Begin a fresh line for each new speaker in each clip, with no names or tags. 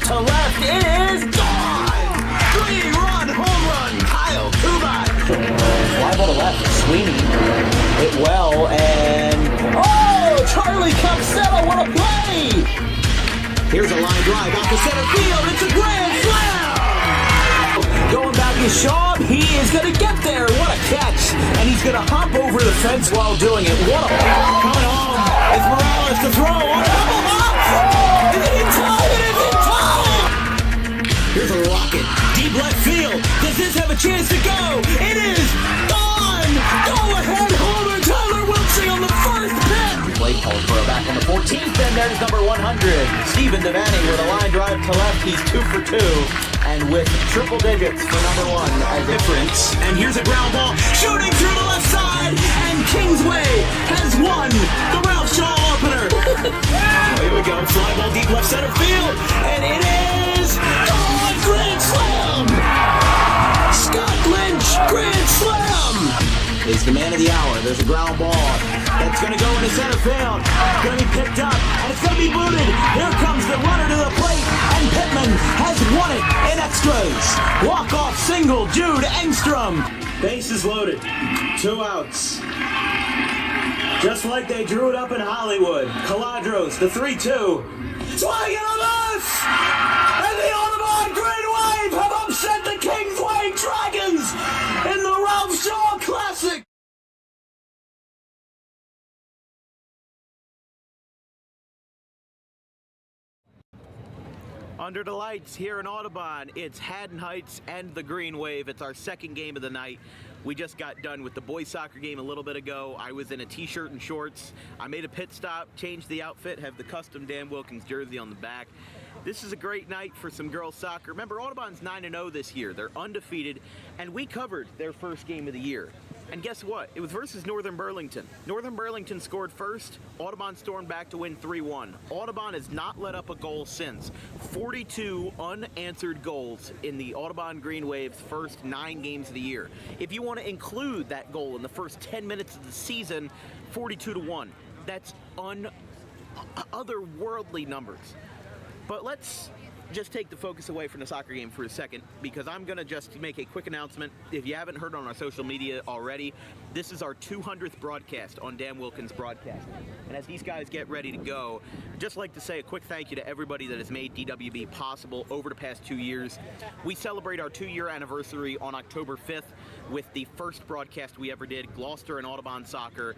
to left. It is gone! 3-run home run, Kyle Kubat. Fly ball to left, Sweeney hit well, and oh, Charlie Capsella, what a play! Here's a line drive out to center field. It's a grand slam! Going back to Shaw, he is going to get there. What a catch! And he's going to hop over the fence while doing it. What a coming home. It's Morales to throw on a double hop. Is it in time? It is in time! Here's a rocket. Deep left field. Does this have a chance to go? It is gone! Go ahead, homer. Tyler Wilkins on the first pitch. Play called for a back on the 14th, and there's number 100. Stephen Devaney with a line drive to left. He's 2 for 2. And with triple digits for number 1 as difference. And here's a ground ball shooting through the left side. And Kingsway has won the Ralph Shaw opener. Here we go. Fly ball deep left center field. And it is gone. Grand slam. Scott Lynch, grand slam. Is the man of the hour. There's a ground ball that's going to go into center field. It's going to be picked up, and it's going to be booted. Here comes the runner to the plate, and Pittman has won it in extras. Walk-off single, Jude Engstrom. Bases loaded. 2 outs. Just like they drew it up in Hollywood. Caladros, the 3-2. Swinging on this! And the Audubon Green Wave have upset the Kingsway Dragons in the Ralph Shaw Classic. Under the lights here in Audubon, it's Haddon Heights and the Green Wave. It's our second game of the night. We just got done with the boys soccer game a little bit ago. I was in a t-shirt and shorts. I made a pit stop, changed the outfit, have the custom Dan Wilkins jersey on the back. This is a great night for some girls soccer. Remember, Audubon's 9-0 this year. They're undefeated, and we covered their first game of the year. And guess what? It was versus Northern Burlington. Northern Burlington scored first. Audubon stormed back to win 3-1. Audubon has not let up a goal since. 42 unanswered goals in the Audubon Green Wave's first 9 games of the year. If you want to include that goal in the first 10 minutes of the season, 42-1. That's otherworldly numbers. But let's just take the focus away from the soccer game for a second, because I'm going to just make a quick announcement. If you haven't heard on our social media already, this is our 200th broadcast on Dan Wilkins Broadcasting. And as these guys get ready to go, I'd just like to say a quick thank you to everybody that has made DWB possible over the past 2 years. We celebrate our 2-year anniversary on October 5th with the first broadcast we ever did, Gloucester and Audubon Soccer,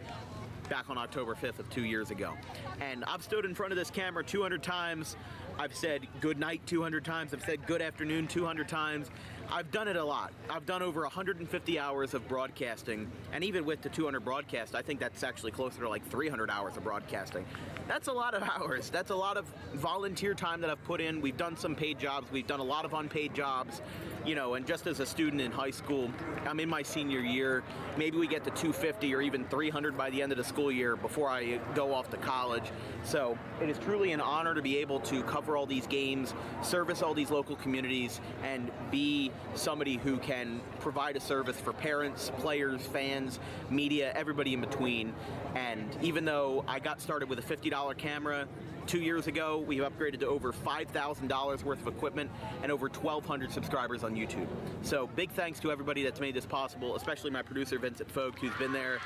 back on October 5th of 2 years ago. And I've stood in front of this camera 200 times. I've said good night 200 times. I've said good afternoon 200 times. I've done it a lot. I've done over 150 hours of broadcasting, and even with the 200 broadcast, I think that's actually closer to like 300 hours of broadcasting. That's a lot of hours. That's a lot of volunteer time that I've put in. We've done some paid jobs. We've done a lot of unpaid jobs, you know, and just as a student in high school, I'm in my senior year. Maybe we get to 250 or even 300 by the end of the school year before I go off to college. So it is truly an honor to be able to cover all these games, service all these local communities, and be somebody who can provide a service for parents, players, fans, media, everybody in between. And even though I got started with a $50 camera 2 years ago, we've upgraded to over $5,000 worth of equipment and over 1,200 subscribers on YouTube. So big thanks to everybody that's made this possible, especially my producer, Vincent Folk, who's been there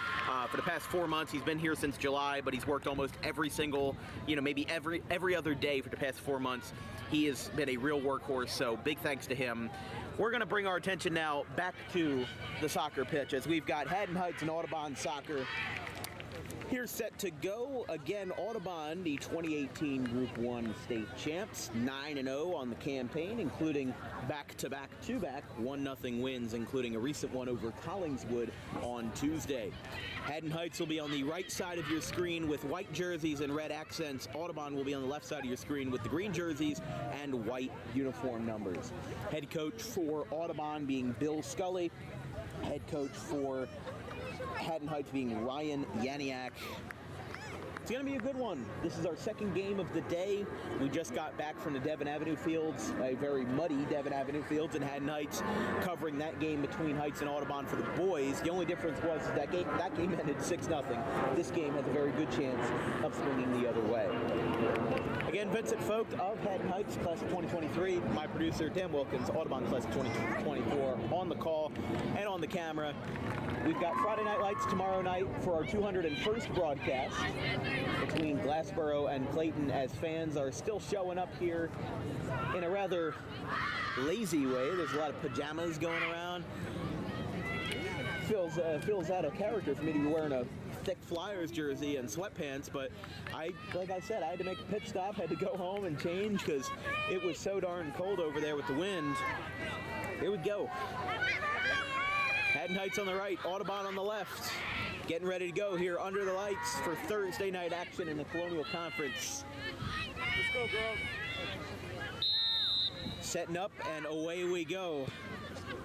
for the past 4 months. He's been here since July, but he's worked almost every single, maybe every other day for the past 4 months. He has been a real workhorse, so big thanks to him. We're going to bring our attention now back to the soccer pitch, as we've got Haddon Heights and Audubon Soccer here set to go. Again, Audubon, the 2018 Group 1 state champs, 9-0 on the campaign, including back-to-back 1-0 wins, including a recent one over Collingswood on Tuesday. Haddon Heights will be on the right side of your screen with white jerseys and red accents. Audubon will be on the left side of your screen with the green jerseys and white uniform numbers. Head coach for Audubon being Bill Scully. Head coach for Haddon Heights being Ryan Yaniak. It's going to be a good one. This is our second game of the day. We just got back from the Devon Avenue Fields, a very muddy Devon Avenue Fields in Haddon Heights, covering that game between Heights and Audubon for the boys. The only difference was that game ended 6-0. This game has a very good chance of swinging the other way. Again, Vincent Vogt of Haddon Heights, class of 2023. My producer, Dan Wilkins, Audubon class of 2024, on the call and on the camera. We've got Friday Night Lights tomorrow night for our 201st broadcast between Glassboro and Clayton, as fans are still showing up here in a rather lazy way. There's a lot of pajamas going around. Feels out of character for me to be wearing a thick Flyers jersey and sweatpants, but like I said, I had to make a pit stop, had to go home and change because it was so darn cold over there with the wind. Here we go. Haddon Heights on the right, Audubon on the left. Getting ready to go here under the lights for Thursday night action in the Colonial Conference.
Let's go, girl.
Setting up and away we go.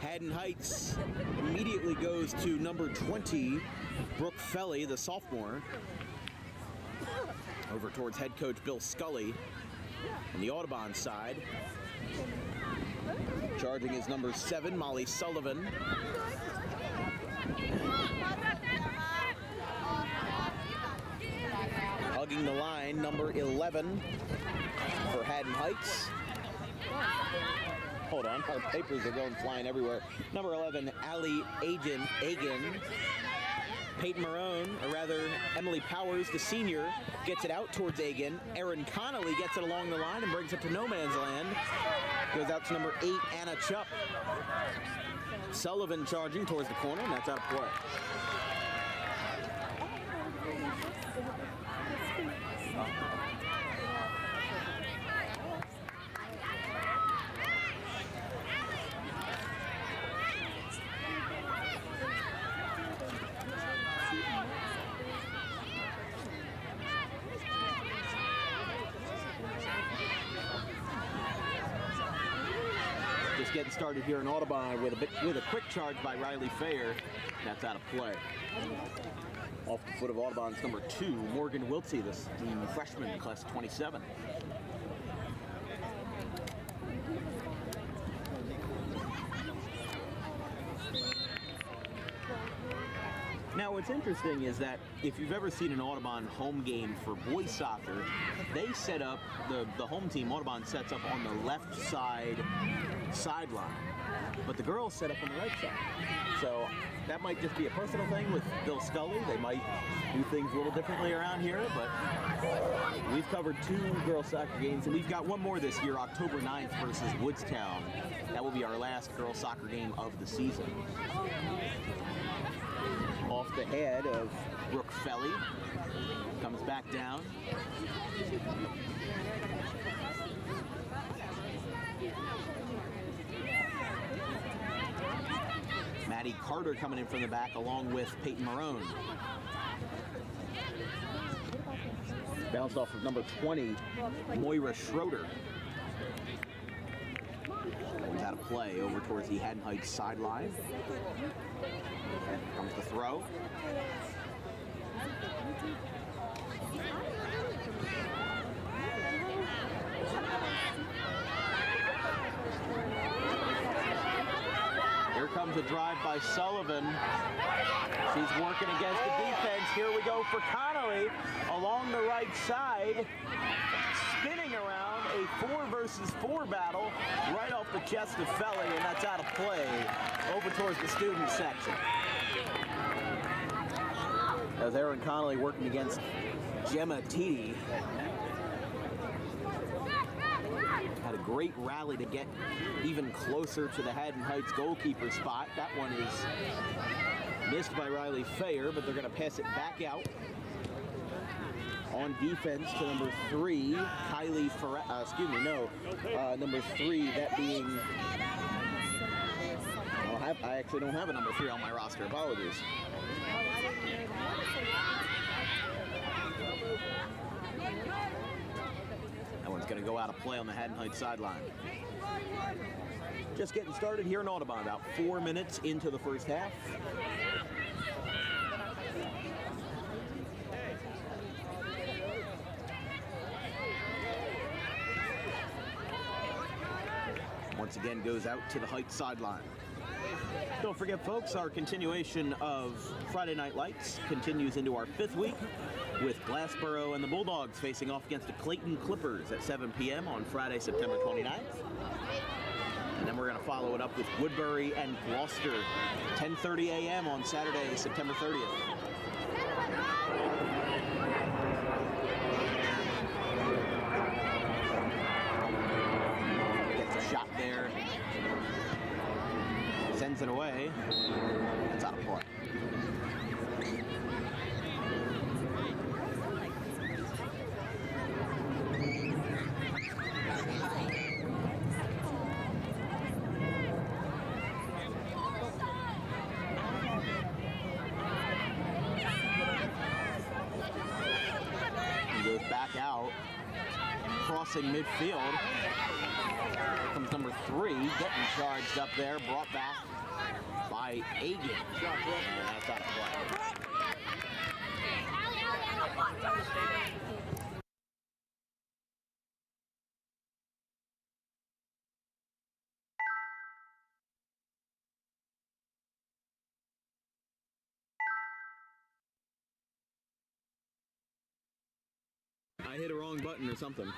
Haddon Heights immediately goes to number 20, Brooke Felly, the sophomore. Over towards head coach Bill Scully on the Audubon side. Charging is number 7, Molly Sullivan. Hugging the line, number 11 for Haddon Heights. Hold on, our papers are going flying everywhere. Number 11, Allie Agen. Peyton Marone, or rather Emily Powers, the senior, gets it out towards Agen. Erin Connolly gets it along the line and brings it to no man's land. Goes out to number 8, Anna Chupp. Sullivan charging towards the corner, and that's out of play. Getting started here in Audubon with a quick charge by Riley Fayer. That's out of play. Off the foot of Audubon's number 2, Morgan Wiltsey, the freshman, class of 27. Now, what's interesting is that if you've ever seen an Audubon home game for boys soccer, they set up, the home team, Audubon, sets up on the left sideline, but the girls set up on the right side. So that might just be a personal thing with Bill Scully. They might do things a little differently around here, but we've covered 2 girls soccer games, and we've got one more this year, October 9th versus Woodstown. That will be our last girls soccer game of the season. Off the head of Brooke Felly, comes back down. Maddie Carter coming in from the back along with Peyton Marone. Bounced off of number 20, Moira Schroeder. Always out of play over towards the Haddon Heights sideline. Comes the throw. Here comes a drive by Sullivan. She's working against the defense. Here we go for Connolly along the right side. Spinning around a 4 versus 4 battle right off the chest of Felly, and that's out of play over towards the student section. As Erin Connolly working against Gemma Teedy. Had a great rally to get even closer to the Haddon Heights goalkeeper spot. That one is missed by Riley Fayer, but they're going to pass it back out. On defense to number 3, Kylie number 3, that being, I actually don't have a number 3 on my roster, apologies. That one's going to go out of play on the Haddon Heights sideline. Just getting started here in Audubon, about 4 minutes into the first half. once again goes out to the Heights sideline. Don't forget, folks, our continuation of Friday Night Lights continues into our 5th week with Glassboro and the Bulldogs facing off against the Clayton Clippers at 7 p.m. on Friday, September 29th. And then we're going to follow it up with Woodbury and Gloucester, 10:30 a.m. on Saturday, September 30th. Gets a shot there. Sends it away. It's out of play. Back out, crossing midfield. Here comes number 3, getting charged up there, brought back by Haddon. And that's out of play. I hit a wrong button or something.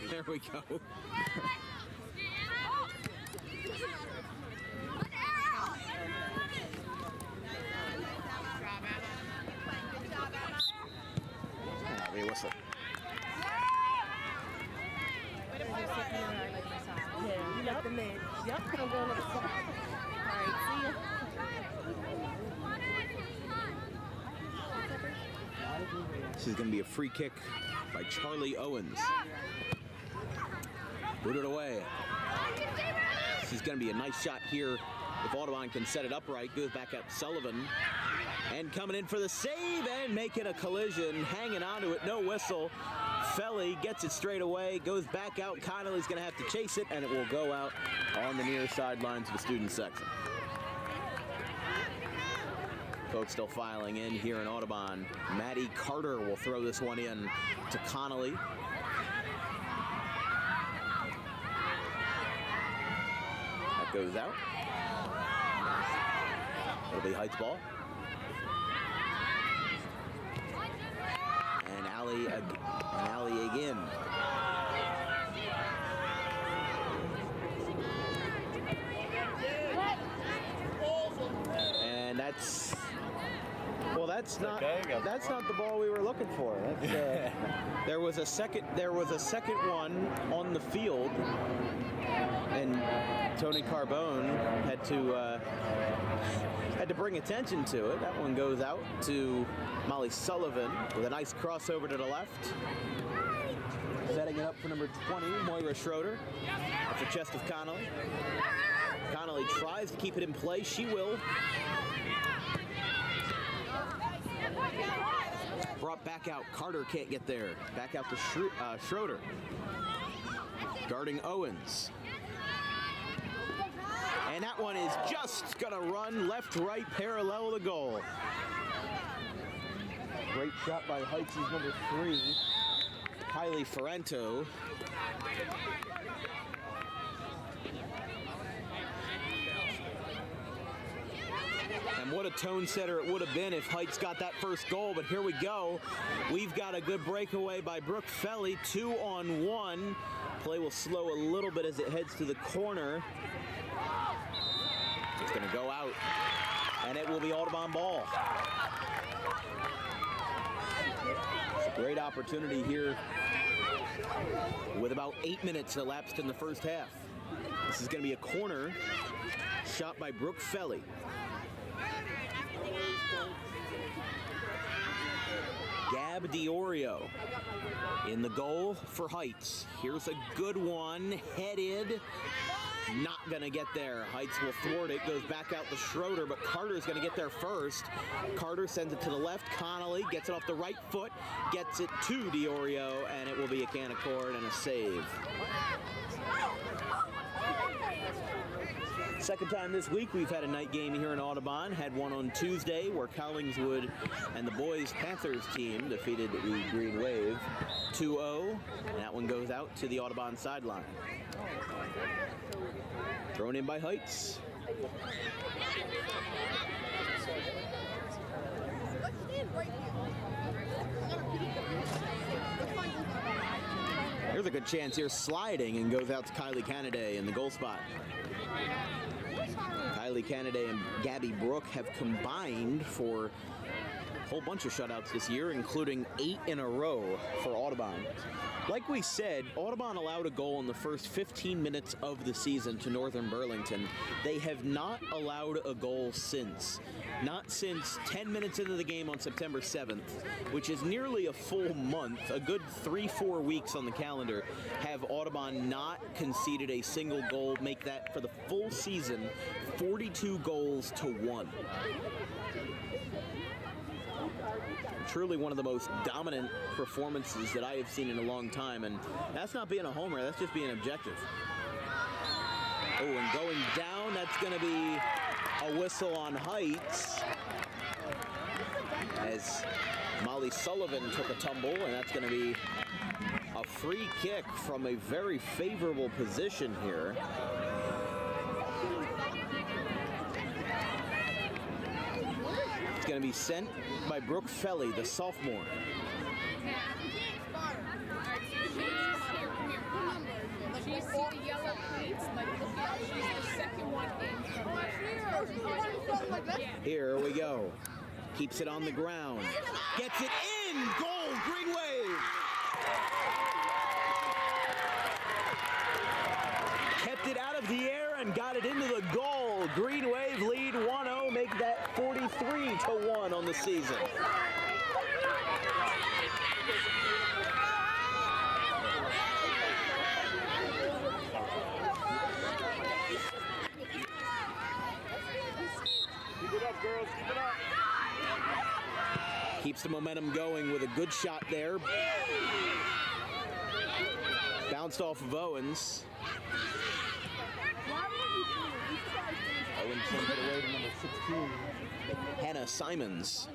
There we go. They whistle.
Yeah, you left the man. Yep, I'm going to the side. All right, see ya.
This is going to be a free kick by Charlie Owens. Booted away. This is going to be a nice shot here. If Audubon can set it upright, goes back up Sullivan. And coming in for the save and making a collision, hanging onto it, no whistle. Felly gets it straight away, goes back out. Connolly's going to have to chase it, and it will go out on the near sidelines of the student section. Folks still filing in here in Audubon. Maddie Carter will throw this one in to Connolly. That goes out. It'll be Heights ball. And Alley again. And that's not the ball we were looking for. There was a second one on the field, and Tony Carbone had to bring attention to it. That one goes out to Molly Sullivan with a nice crossover to the left. Setting it up for number 20, Moira Schroeder, off the chest of Connolly. Connolly tries to keep it in play. She will. Brought back out. Carter can't get there. Back out to Schroeder. Guarding Owens. And that one is just going to run left, right, parallel the goal. Great shot by Heights' number 3, Kylie Ferrento. And what a tone setter it would have been if Heights got that first goal, but here we go. We've got a good breakaway by Brooke Felly, 2-on-1. Play will slow a little bit as it heads to the corner. It's going to go out, and it will be Audubon ball. It's a great opportunity here with about 8 minutes elapsed in the first half. This is going to be a corner shot by Brooke Felly. Gab Diorio in the goal for Heights. Here's a good one, headed. Not gonna get there. Heights will thwart it, goes back out to Schroeder, but Carter's gonna get there first. Carter sends it to the left. Connolly gets it off the right foot, gets it to Diorio, and it will be a can of corn and a save. Second time this week we've had a night game here in Audubon. Had one on Tuesday where Collingswood and the boys Panthers team defeated the Green Wave 2-0. And that one goes out to the Audubon sideline. Thrown in by Heights. There's a good chance here, sliding, and goes out to Kylie Canaday in the goal spot. Kylie Canaday and Gabby Brooke have combined for a whole bunch of shutouts this year, including 8 in a row for Audubon. Like we said, Audubon allowed a goal in the first 15 minutes of the season to Northern Burlington. They have not allowed a goal since. Not since 10 minutes into the game on September 7th, which is nearly a full month, a good 3-4 weeks on the calendar, have Audubon not conceded a single goal, make that for the full season 42 goals to 1. Truly one of the most dominant performances that I have seen in a long time, and that's not being a homer, that's just being objective. Oh, and going down, that's going to be a whistle on Heights as Molly Sullivan took a tumble, and that's going to be a free kick from a very favorable position here. It's going to be sent by Brooke Felly, the sophomore.
She's the yellow cleats, like look out, she's the second one in.
Here we go. Keeps it on the ground. Gets it in! Goal! Green Wave! Kept it out of the air and got it into the goal. Green Wave lead 1-0, make that 43-1 on the season.
Keep it up, girls. Keep it up.
Keeps the momentum going with a good shot there. Bounced off of Owens. Owens sends it away to number 16, Hannah Simons.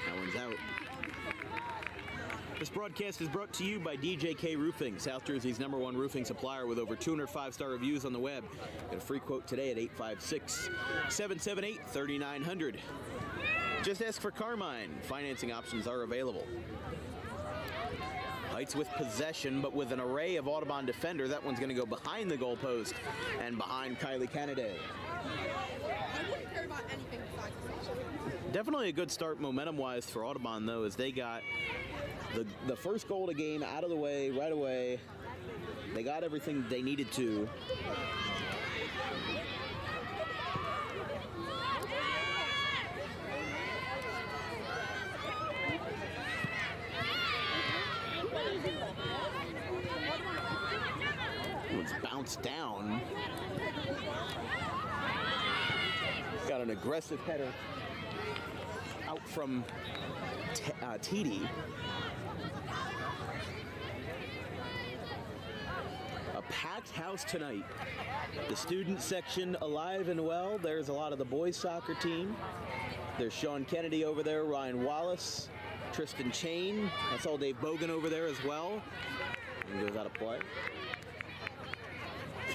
That one's out. This broadcast is brought to you by DJK Roofing, South Jersey's #1 roofing supplier with over 200 5-star reviews on the web. Get a free quote today at 856-778-3900. Just ask for Carmine. Financing options are available. Heights with possession, but with an array of Audubon defenders. That one's going to go behind the goalpost and behind Kylie Canaday. Definitely a good start momentum-wise for Audubon, though, as they got the first goal of the game out of the way right away. They got everything they needed to. It's bounced down. Got an aggressive header out from TD. A packed house tonight. The student section alive and well. There's a lot of the boys soccer team. There's Sean Kennedy over there, Ryan Wallace, Tristan Chain. I saw Dave Bogan over there as well. He goes out of play.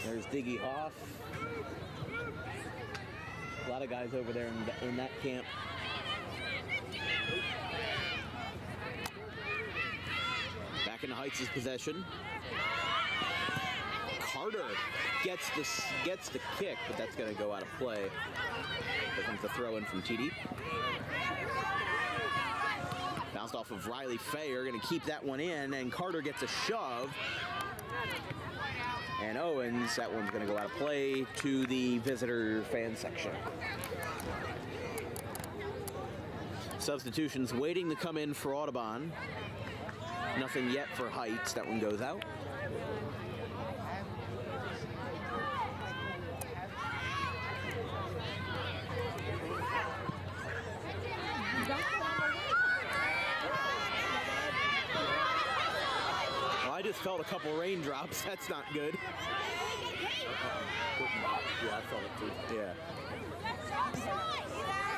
There's Diggy Hoff. A lot of guys over there in that camp. Back into Heights' possession. Carter gets the kick, but that's going to go out of play. Here comes the throw in from TD. Bounced off of Riley Fayer, going to keep that one in, and Carter gets a shove. And Owens, that one's going to go out of play to the visitor fan section. Substitutions waiting to come in for Audubon. Nothing yet for Heights. That one goes out. just felt a couple raindrops. That's not good.
Yeah, I felt it too.
Yeah.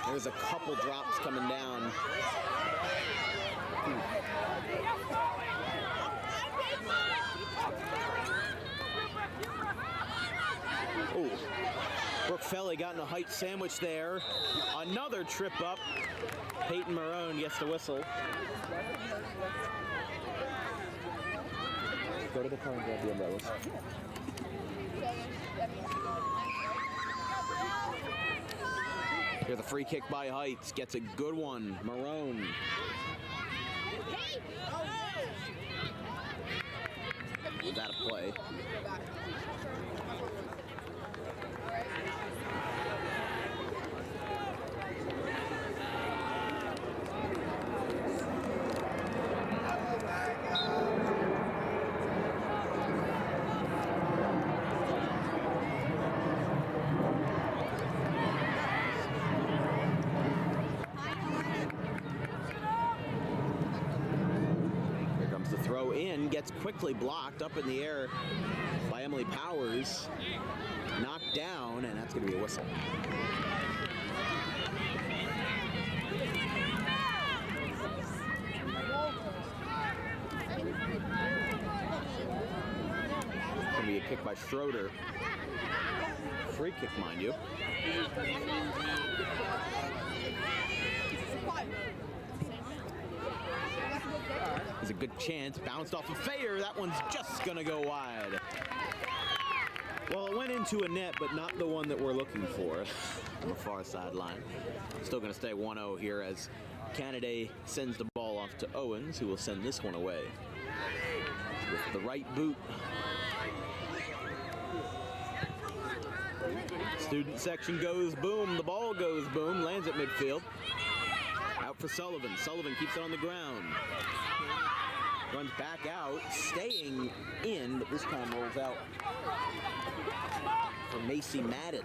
There's a couple drops coming down. Ooh. Brooke Felly got in a height sandwich there. Another trip up. Peyton Marone gets the whistle. Go to the car and grab the umbrellas. Here's a free kick by Heights. Gets a good one. Marone. Was that a play? Gets quickly blocked up in the air by Emily Powers. Knocked down, and that's going to be a whistle. Going to be a kick by Schroeder. Free kick, mind you. There's a good chance. Bounced off of Fair. That one's just going to go wide. Well, it went into a net, but not the one that we're looking for on the far sideline. Still going to stay 1-0 here as Canada sends the ball off to Owens, who will send this one away with the right boot. Student section goes boom. The ball goes boom. Lands at midfield. Out for Sullivan. Sullivan keeps it on the ground. Runs back out, staying in, but this time rolls out for Macy Madden.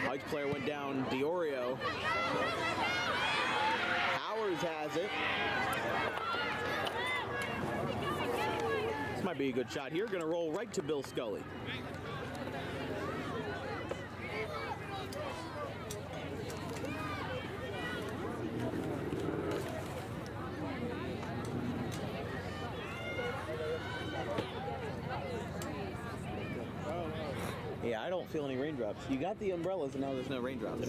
Heights player went down, Diorio. Powers has it. Might be a good shot here. Going to roll right to Bill Scully. Yeah, I don't feel any raindrops. You got the umbrellas and now there's no raindrops.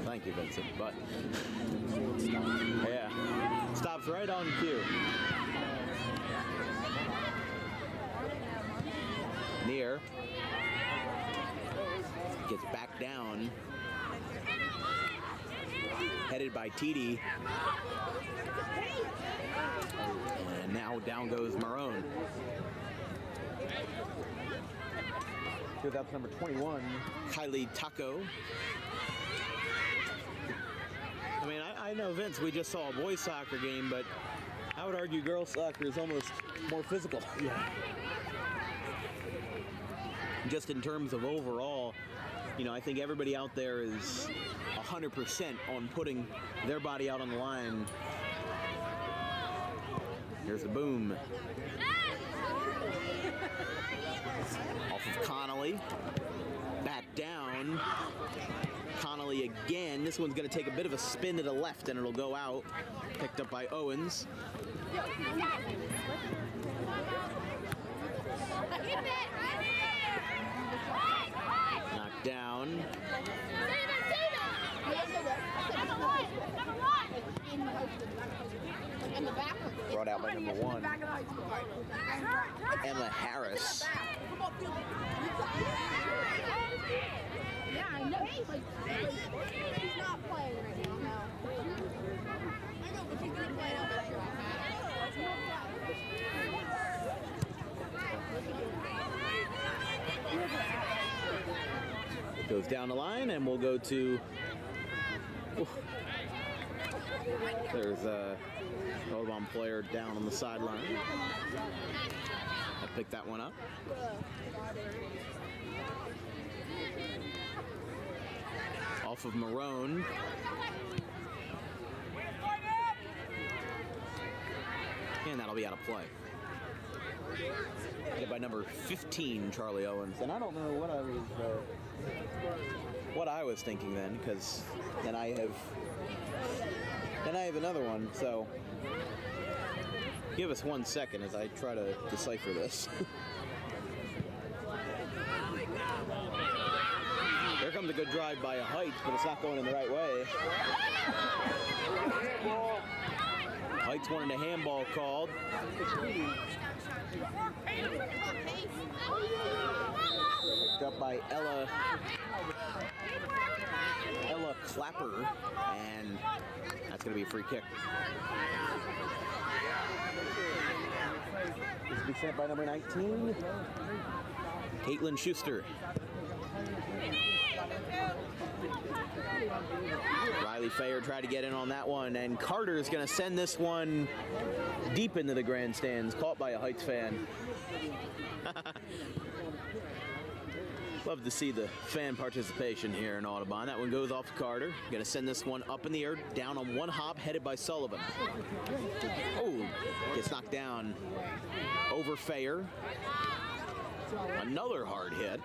Thank you, Vincent. But yeah, stops right on cue. Near gets back down, headed by TD, and now down goes Marone. Here's up number 21, Kylie Taco. I mean, I know, Vince, we just saw a boys soccer game, but I would argue girls soccer is almost more physical. Yeah. Just in terms of overall, you know, I think everybody out there is 100% on putting their body out on the line. Here's the boom. Off of Connolly. Back down. Connolly again. This one's going to take a bit of a spin to the left and it'll go out. Picked up by Owens. Knocked down. Brought out by number 1. Emma Harris.
Yeah, I know. He's not playing right now, no. I know, but he's going to play out there.
Goes down the line, and we'll go to... There's a Audubon player down on the sideline. I picked that one up. Off of Marone. And that'll be out of play. Hit by number 15, Charlie Owens. And I don't know what I was thinking then, because then I have another one. So give us 1 second as I try to decipher this. Here comes a good drive by a Heights, but it's not going in the right way. Heights wanted a handball called. Picked up by Ella Clapper, and that's going to be a free kick. This will be sent by number 19, Caitlin Schuster. Riley Fayer tried to get in on that one, and Carter's going to send this one deep into the grandstands, caught by a Heights fan. Love to see the fan participation here in Audubon. That one goes off to Carter. Going to send this one up in the air, down on one hop, headed by Sullivan. Oh, gets knocked down over Fayer. Another hard hit.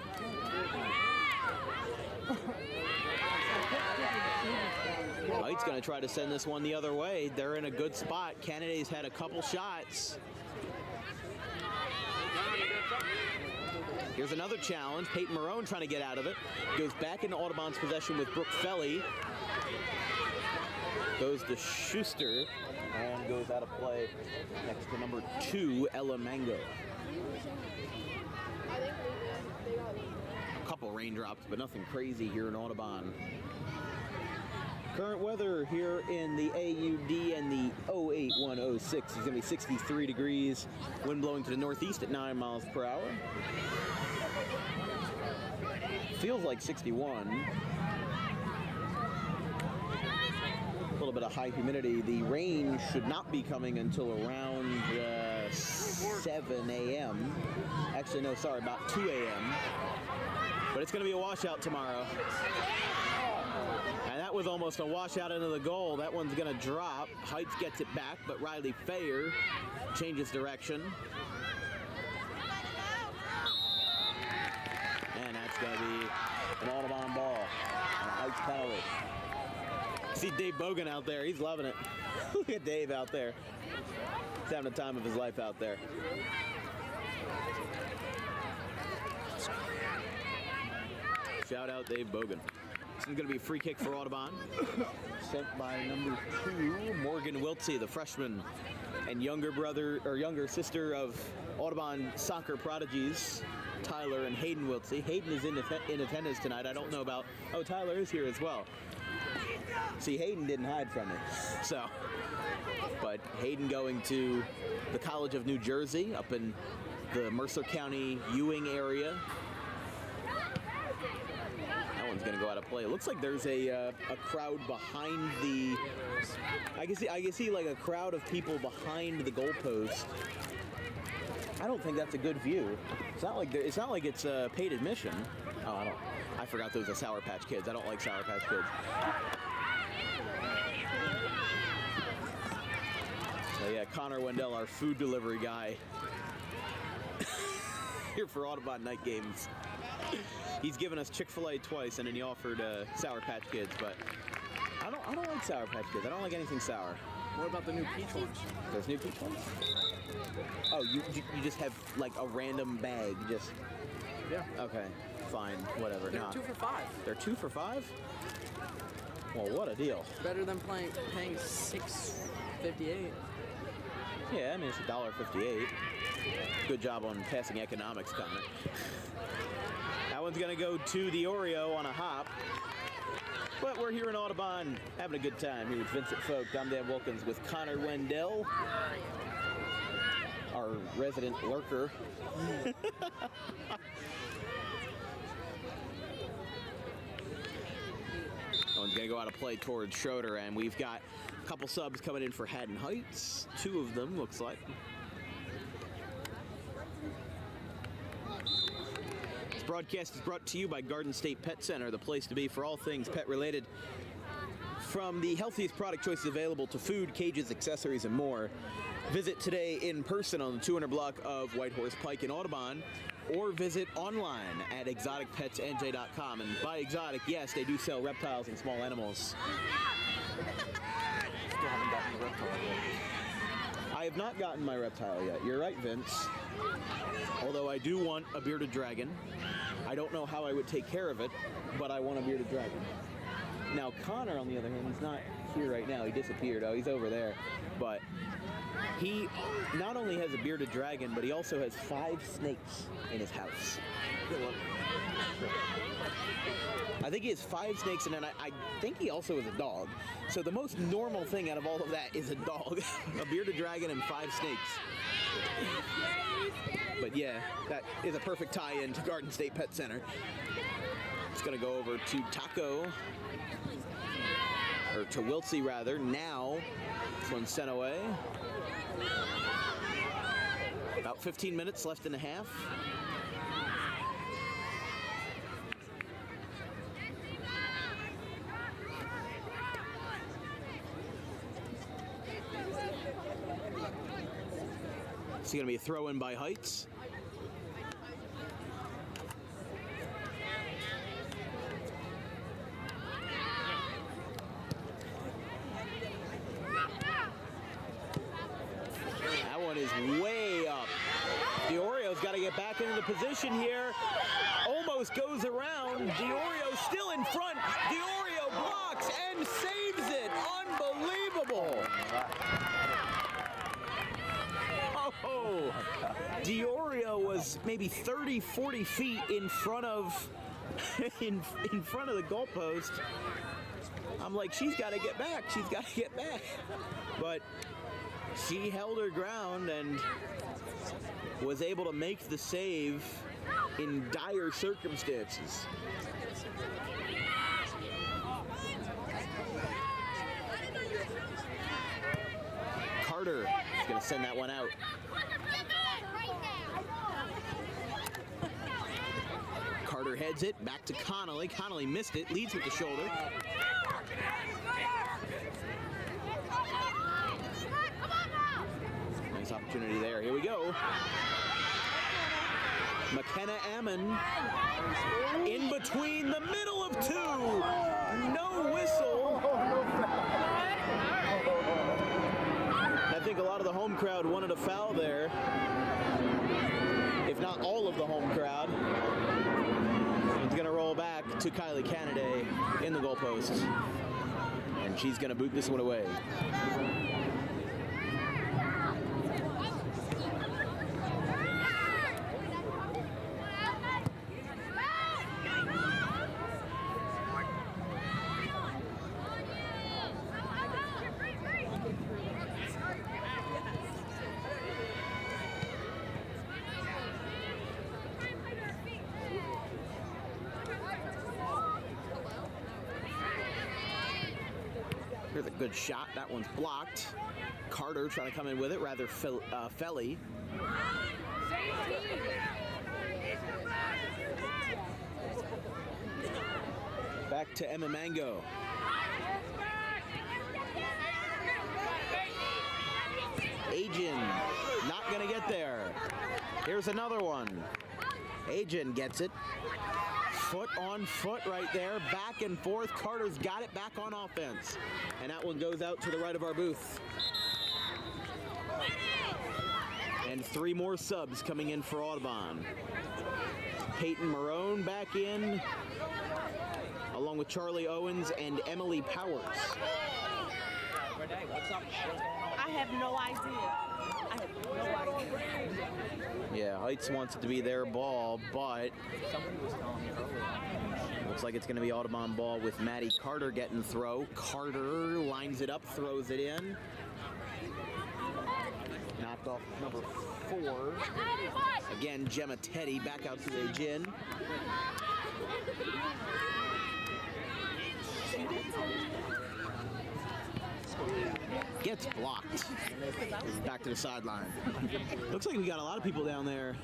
Heights going to try to send this one the other way. They're in a good spot. Canada's had a couple shots. Here's another challenge. Peyton Marone trying to get out of it. Goes back into Audubon's possession with Brooke Felly. Goes to Schuster and goes out of play next to number 2, Ella Mango. A couple raindrops, but nothing crazy here in Audubon. Current weather here in the AUD and the 08106 is going to be 63 degrees. Wind blowing to the northeast at 9 miles per hour. Feels like 61. A little bit of high humidity. The rain should not be coming until around 7 a.m. Actually, no, sorry, about 2 a.m. But it's going to be a washout tomorrow. And that was almost a washout into the goal. That one's going to drop. Heights gets it back, but Riley Fayer changes direction. And that's going to be an Audubon ball. And a Heights penalty. See Dave Bogan out there. He's loving it. Look at Dave out there. He's having the time of his life out there. Shout out Dave Bogan. This is going to be a free kick for Audubon. Sent by number 2, Morgan Wiltsey, the freshman and younger sister of Audubon soccer prodigies, Tyler and Hayden Wiltsey. Hayden is in attendance tonight. I don't know about... Oh, Tyler is here as well. See, Hayden didn't hide from me. So, but Hayden going to the College of New Jersey up in the Mercer County, Ewing area. That one's going to go out of play. It looks like there's a crowd behind the... I can see like a crowd of people behind the goalpost. I don't think that's a good view. It's not like it's paid admission. Oh, I forgot those are Sour Patch Kids. I don't like Sour Patch Kids. So yeah, Connor Wendell, our food delivery guy, here for Audubon night games. He's given us Chick-fil-A twice, and then he offered Sour Patch Kids, but I don't like Sour Patch Kids. I don't like anything sour.
What about the new peach ones?
There's new peach ones? Oh, you just have like a random bag, just...
Yeah.
Okay, fine, whatever.
They're 2 for $5.
They're 2 for $5? Well, what a deal.
Better than paying $6.58.
Yeah, I mean, it's $1.58. Good job on passing economics, Connor. That one's going to go to the Oreo on a hop. But we're here in Audubon having a good time here with Vincent Folk. I'm Dan Wilkins with Connor Wendell, our resident lurker. One's going to go out of play towards Schroeder, and we've got a couple subs coming in for Haddon Heights. 2 of them, looks like. broadcast is brought to you by Garden State Pet Center, the place to be for all things pet related. From the healthiest product choices available to food, cages, accessories, and more. Visit today in person on the 200 block of Whitehorse Pike in Audubon, or visit online at exoticpetsnj.com. And by exotic, yes, they do sell reptiles and small animals.
Still haven't gotten the reptile yet.
I have not gotten my reptile yet. You're right, Vince. Although I do want a bearded dragon. I don't know how I would take care of it, but I want a bearded dragon. Now, Connor, on the other hand, he's not here right now. He disappeared. Oh, he's over there. But he not only has a bearded dragon, but he also has 5 snakes in his house. I think he has 5 snakes, and then I think he also has a dog. So the most normal thing out of all of that is a dog, a bearded dragon, and 5 snakes. But yeah, that is a perfect tie-in to Garden State Pet Center. It's gonna go over to Taco, or to Wiltsey rather. Now, this one's sent away. About 15 minutes left in the half. It's going to be a throw-in by Heights. That one is way up. Dioreo's got to get back into the position here. Almost goes around. Diorio still in front. Diorio blocks and saves it. Unbelievable. Oh, Diorio was maybe 30, 40 feet in front of in front of the goalpost. I'm like, she's got to get back. She's got to get back. But she held her ground and was able to make the save in dire circumstances. Carter is going to send that one out. Carter heads it back to Connolly. Connolly missed it, leads with the shoulder. Nice opportunity there. Here we go. McKenna Ammon in between the middle of 2. No whistle. I think a lot of the home crowd wanted a foul there, if not all of the home crowd. It's going to roll back to Kylie Canaday in the goalpost, and she's going to boot this one away. Here's a good shot. That one's blocked. Carter trying to come in with it, rather Felly. Back to Emma Mango. Agin not gonna get there. Here's another one. Agin gets it. Foot on foot right there, back and forth. Carter's got it back on offense. And that one goes out to the right of our booth. And 3 more subs coming in for Audubon. Peyton Marone back in, along with Charlie Owens and Emily Powers.
I have no idea.
Yeah, Heights wants it to be their ball, but looks like it's going to be Audubon ball with Maddie Carter getting throw. Carter lines it up, throws it in. Knocked off number 4. Again, Gemma Teddy back out to the gin. Gets blocked. Back to the sideline. Looks like we got a lot of people down there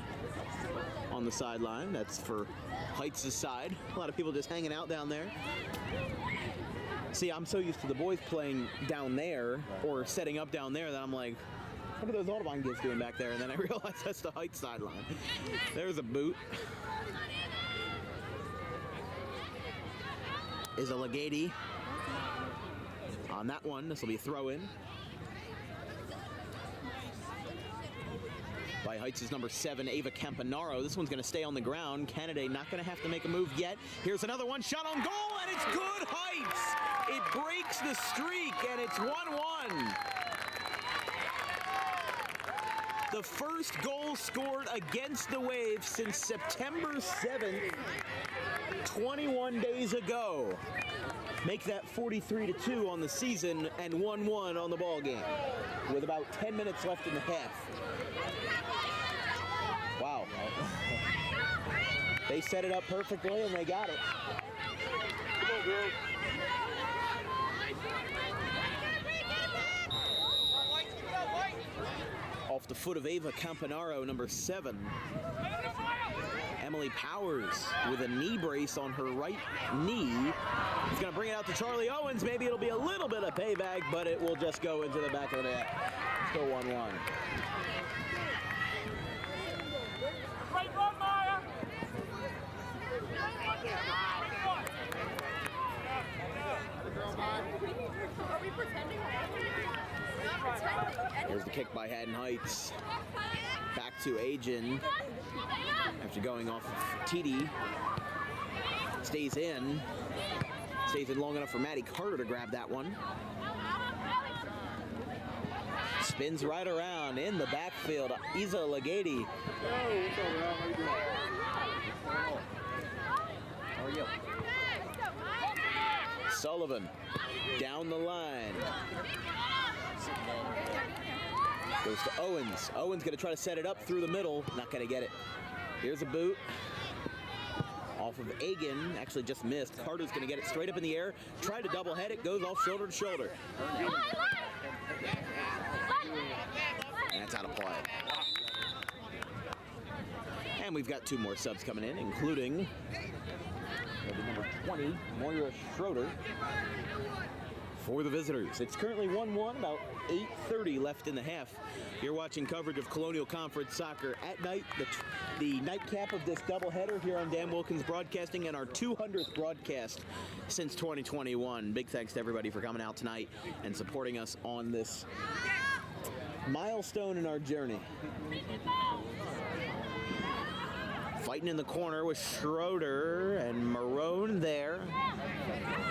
on the sideline. That's for Heights' side. A lot of people just hanging out down there. See, I'm so used to the boys playing down there or setting up down there that I'm like, what are those Audubon kids doing back there? And then I realized that's the Heights sideline. There's a boot. Is a Legati. On that one, this will be a throw-in. By Heights' number 7, Ava Campanaro. This one's going to stay on the ground. Canada not going to have to make a move yet. Here's another one, shot on goal, and it's good, Heights! It breaks the streak, and it's 1-1. The first goal scored against the Waves since September 7th, 21 days ago. Make that 43-2 on the season and 1-1 on the ball game with about 10 minutes left in the half. Wow. They set it up perfectly and they got it. Off the foot of Ava Campanaro, number 7. Emily Powers with a knee brace on her right knee. He's going to bring it out to Charlie Owens. Maybe it'll be a little bit of payback, but it will just go into the back of the net. Still 1-1.
Are we pretending? Not pretending.
Here's the kick by Haddon Heights. Back to Ajin. After going off of TD. Stays in long enough for Maddie Carter to grab that one. Spins right around in the backfield. Isa Legati.
How are you?
Sullivan down the line. Goes to Owens. Owens going to try to set it up through the middle. Not going to get it. Here's a boot. Off of Egan. Actually just missed. Carter's going to get it straight up in the air. Tried to double head it. Goes off shoulder to shoulder. And that's out of play. And we've got 2 more subs coming in, including number 20, Moira Schroeder, for the visitors. It's currently 1-1, about 8:30 left in the half. You're watching coverage of Colonial Conference Soccer at night, the nightcap of this doubleheader here on Dan Wilkins Broadcasting, and our 200th broadcast since 2021. Big thanks to everybody for coming out tonight and supporting us on this milestone in our journey. Fighting in the corner with Schroeder and Marone there.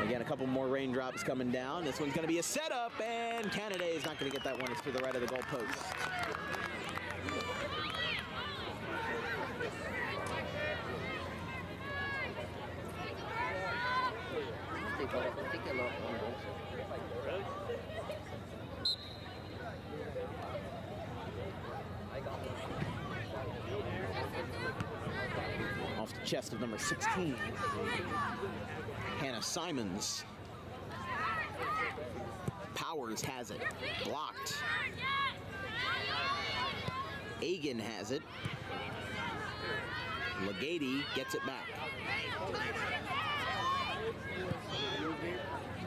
Again, a couple more raindrops coming down. This one's going to be a setup, and Canada is not going to get that one. It's to the right of the goal post. Off the chest of number 16, Hannah Simons. Powers has it, blocked. Egan has it. Legati gets it back.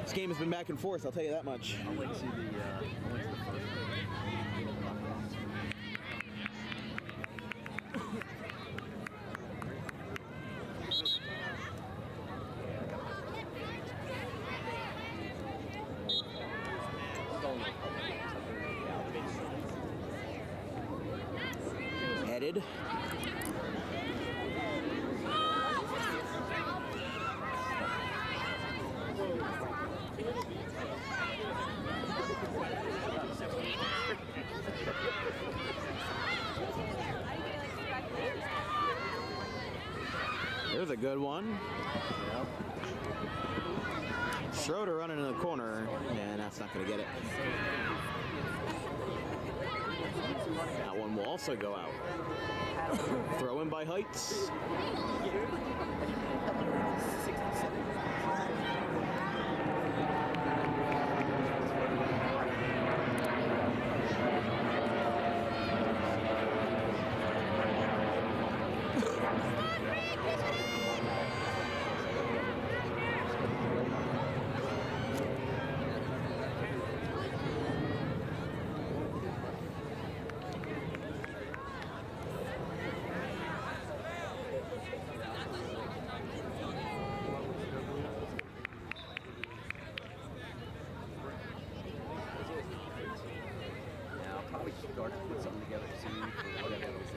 This game has been back and forth, I'll tell you that much.
I'll wait to see the first.
Headed. There's a good one. Schroeder running in the corner, and that's not going to get it. That one will also go out. Throw in by Heights.
Probably Garnets put something together too for whatever this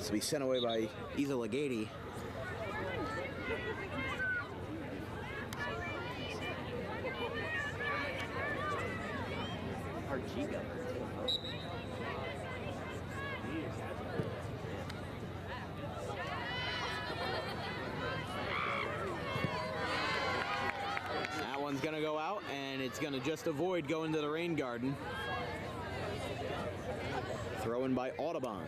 is.
To be sent away by Isa Legati.
Archiga.
That one's gonna go out, and it's gonna just avoid going to the rain garden. Throw in by Audubon.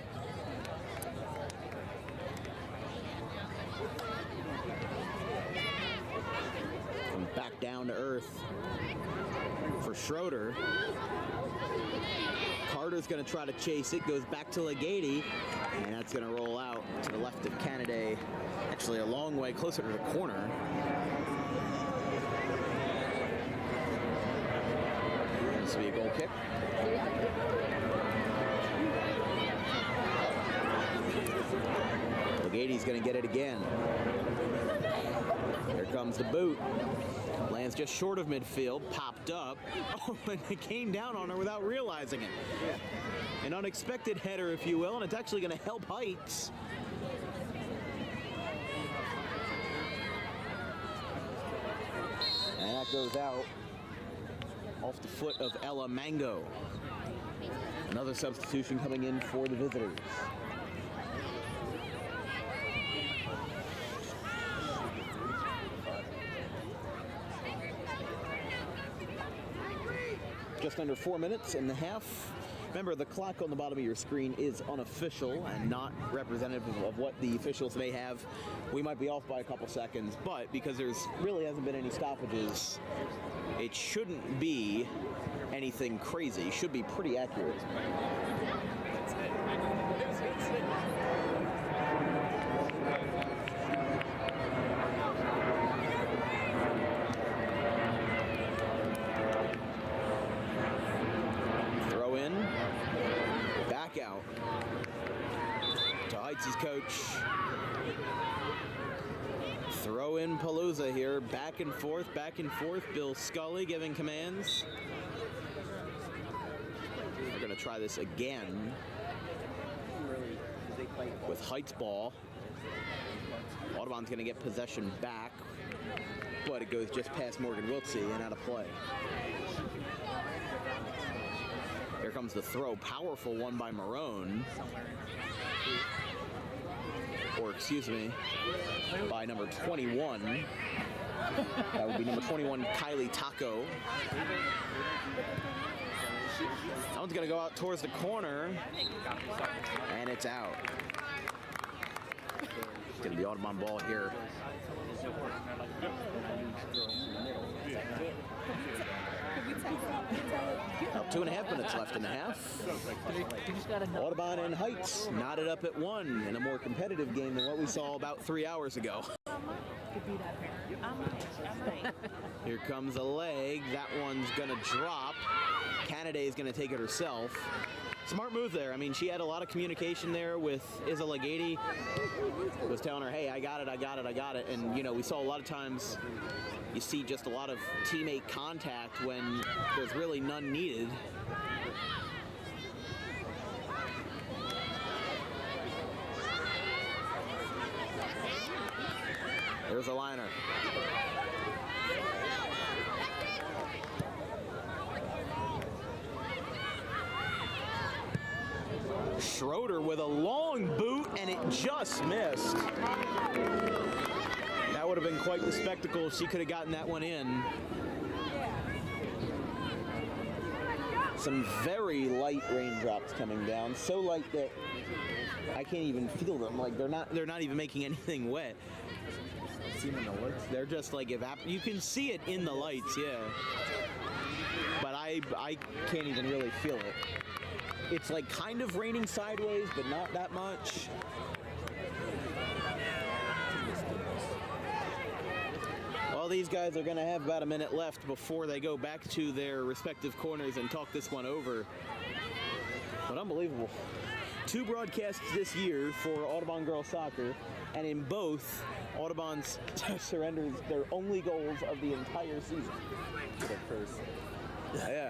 Come back down to earth for Schroeder. Carter's going to try to chase it, goes back to Legati, and that's going to roll out to the left of Canada, actually a long way closer to the corner. This will be a goal kick. Legati's going to get it again. Here comes the boot. Lands just short of midfield, popped up. Oh, and it came down on her without realizing it. An unexpected header, if you will, and it's actually going to help Heights. And that goes out off the foot of Ella Mango. Another substitution coming in for the visitors. Just under 4 minutes and a half. Remember, the clock on the bottom of your screen is unofficial and not representative of what the officials may have. We might be off by a couple seconds, but because there's really hasn't been any stoppages, it shouldn't be anything crazy. It should be pretty accurate. Out to Heights' coach. Throw in Palooza here. Back and forth. Bill Scully giving commands. We're going to try this again with Heights ball. Audubon's going to get possession back, but it goes just past Morgan Wiltsey and out of play. Here comes the throw. Powerful one by Marone. Or, excuse me, by number 21. That would be number 21, Kylie Taco. That one's going to go out towards the corner. And it's out. It's going to be Audubon ball here. About 2.5 minutes left in the half. Audubon and Heights knotted up at 1 in a more competitive game than what we saw about 3 hours ago. Here comes a leg. That one's gonna drop. Canada is gonna take it herself. Smart move there. I mean, she had a lot of communication there with Isa Legati. Was telling her, hey, I got it. And, you know, we saw a lot of times you see just a lot of teammate contact when there's really none needed. There's a liner. Schroeder with a long boot, and it just missed. That would have been quite the spectacle if she could have gotten that one in. Some very light raindrops coming down, so light that I can't even feel them. Like they're not even making anything wet. They're just like you can see it in the lights, yeah. But I can't even really feel it. It's like kind of raining sideways, but not that much. Well, these guys are going to have about a minute left before they go back to their respective corners and talk this one over. But unbelievable. 2 broadcasts this year for Audubon Girls Soccer, and in both, Audubon's surrenders their only goals of the entire season.
First.
Yeah.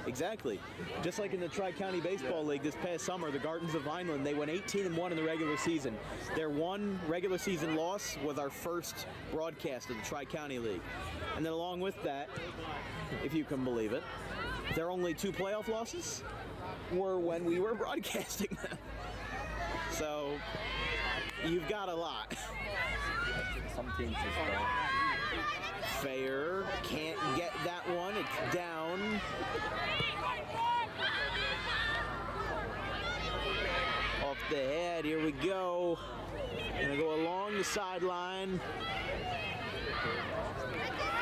exactly. Just like in the Tri-County Baseball League this past summer, the Gardens of Vineland, they went 18-1 in the regular season. Their one regular season loss was our first broadcast of the Tri-County League. And then along with that, if you can believe it, their only 2 playoff losses were when we were broadcasting them. So, you've got a lot.
Some teams just
Fair can't get that one. It's down. Off the head. Here we go. Gonna go along the sideline.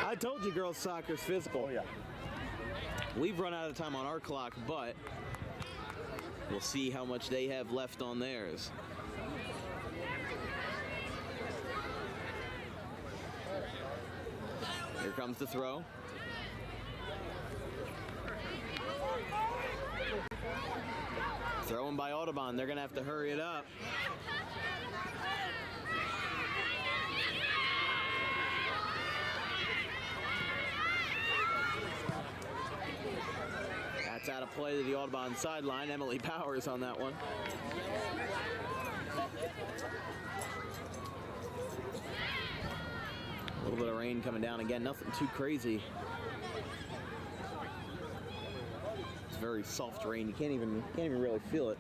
I told you girls soccer's physical.
Oh, yeah.
We've run out of time on our clock, but we'll see how much they have left on theirs. Here comes the throw. Thrown by Audubon. They're going to have to hurry it up. That's out of play to the Audubon sideline. Emily Powers on that one. A little bit of rain coming down again, nothing too crazy. It's very soft rain. You can't even really feel it.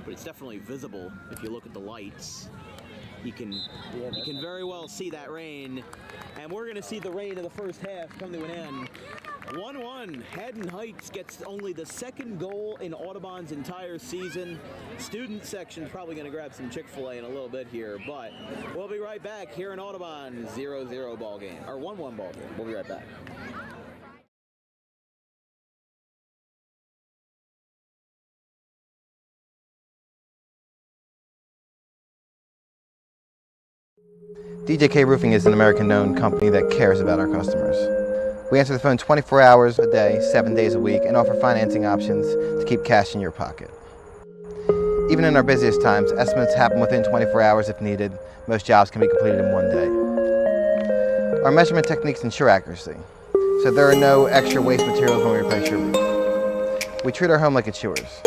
But it's definitely visible if you look at the lights. You can very well see that rain. And we're going to see the rain of the first half come to an end. 1-1. Haddon Heights gets only the 2nd goal in Audubon's entire season. Student section probably going to grab some Chick-fil-A in a little bit here, but we'll be right back here in Audubon. 0-0 ball game, or 1-1 ball game. We'll be right back.
DJK Roofing is an American-known company that cares about our customers. We answer the phone 24 hours a day, 7 days a week, and offer financing options to keep cash in your pocket. Even in our busiest times, estimates happen within 24 hours if needed. Most jobs can be completed in 1 day. Our measurement techniques ensure accuracy, so there are no extra waste materials when we replace your roof. We treat our home like it's yours.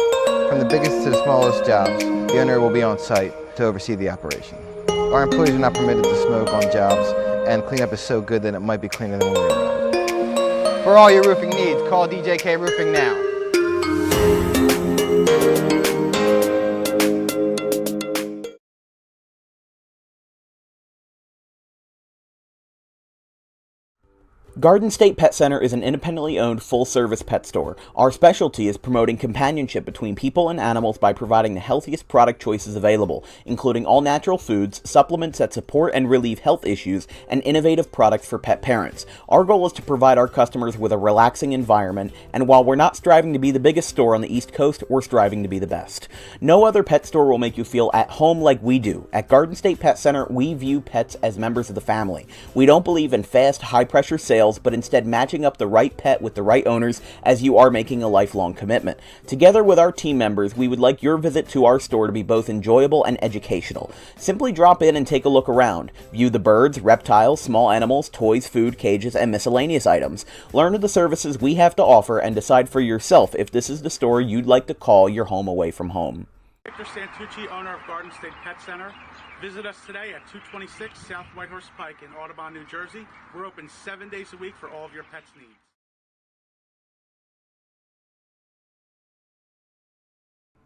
From the biggest to the smallest jobs, the owner will be on site to oversee the operation. Our employees are not permitted to smoke on jobs, and cleanup is so good that it might be cleaner than when we arrived. For all your roofing needs, call DJK Roofing now.
Garden State Pet Center is an independently owned full-service pet store. Our specialty is promoting companionship between people and animals by providing the healthiest product choices available, including all-natural foods, supplements that support and relieve health issues, and innovative products for pet parents. Our goal is to provide our customers with a relaxing environment, and while we're not striving to be the biggest store on the East Coast, we're striving to be the best. No other pet store will make you feel at home like we do. At Garden State Pet Center, we view pets as members of the family. We don't believe in fast, high-pressure sales, but instead matching up the right pet with the right owners, as you are making a lifelong commitment. Together with our team members, we would like your visit to our store to be both enjoyable and educational. Simply drop in and take a look around. View the birds, reptiles, small animals, toys, food, cages, and miscellaneous items. Learn of the services we have to offer and decide for yourself if this is the store you'd like to call your home away from home.
Victor Santucci, owner of Garden State Pet Center. Visit us today at 226 South Whitehorse Pike in Audubon, New Jersey. We're open 7 days a week for all of your pets' needs.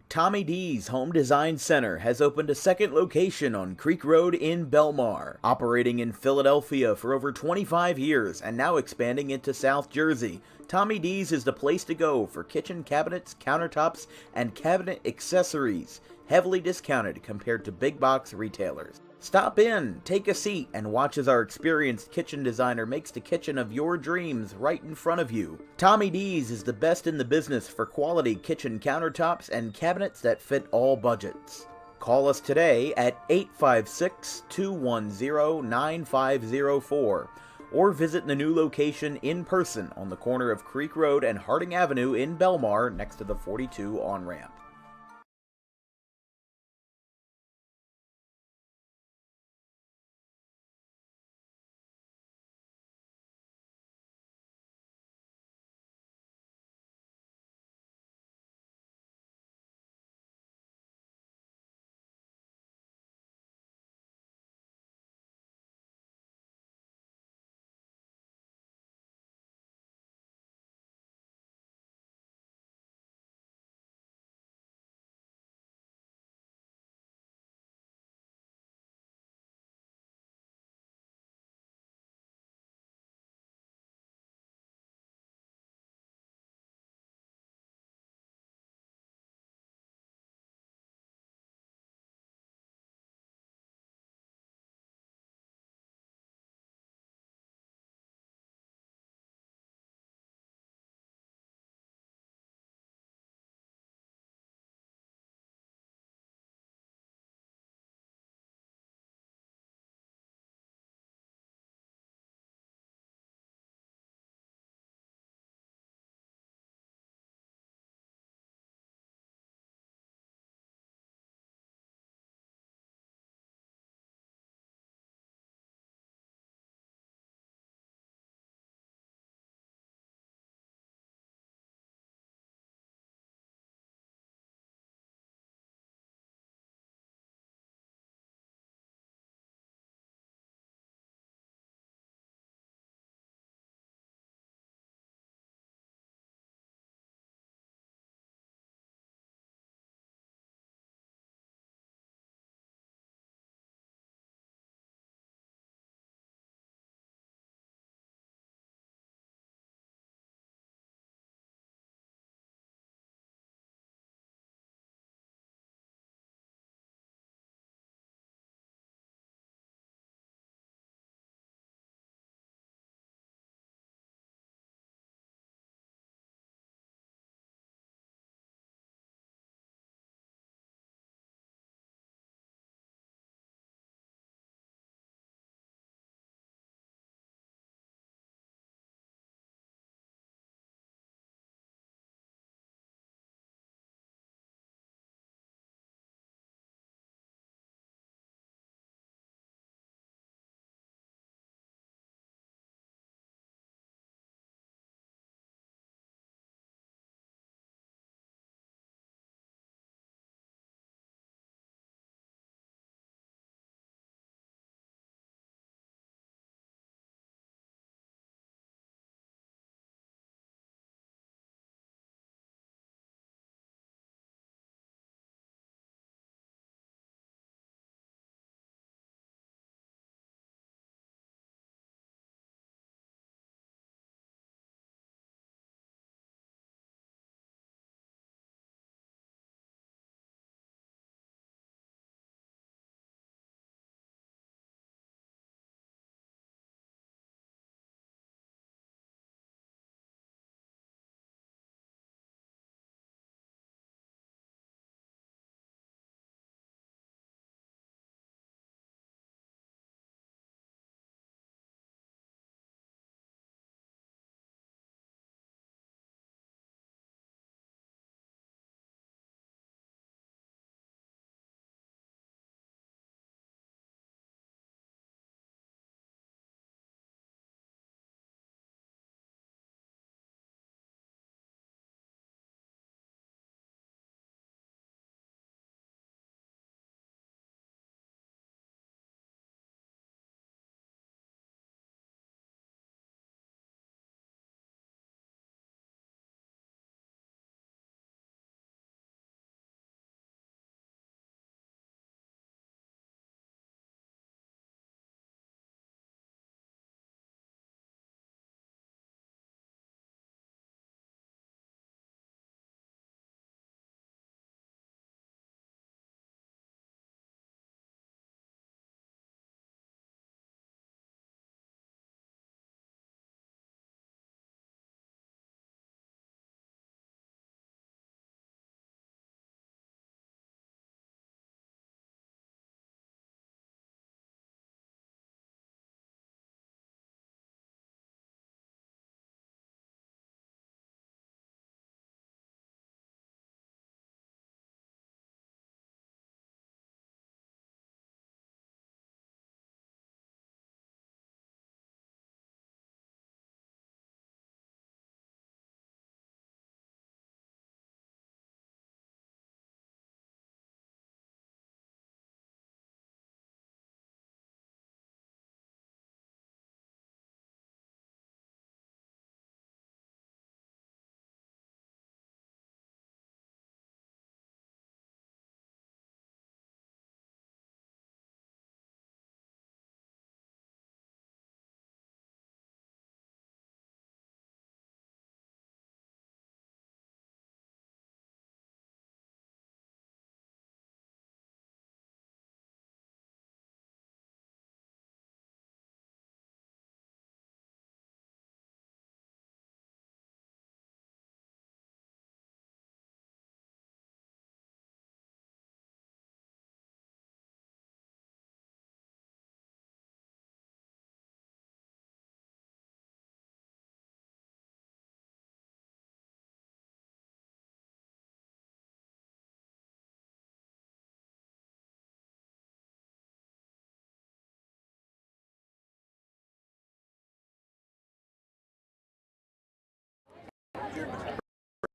Tommy D's Home Design Center has opened a second location on Creek Road in Belmar, operating in Philadelphia for over 25 years and now expanding into South Jersey. Tommy D's is the place to go for kitchen cabinets, countertops, and cabinet accessories, heavily discounted compared to big box retailers. Stop in, take a seat, and watch as our experienced kitchen designer makes the kitchen of your dreams right in front of you. Tommy D's is the best in the business for quality kitchen countertops and cabinets that fit all budgets. Call us today at 856-210-9504 or visit the new location in person on the corner of Creek Road and Harding Avenue in Belmar next to the 42 on-ramp.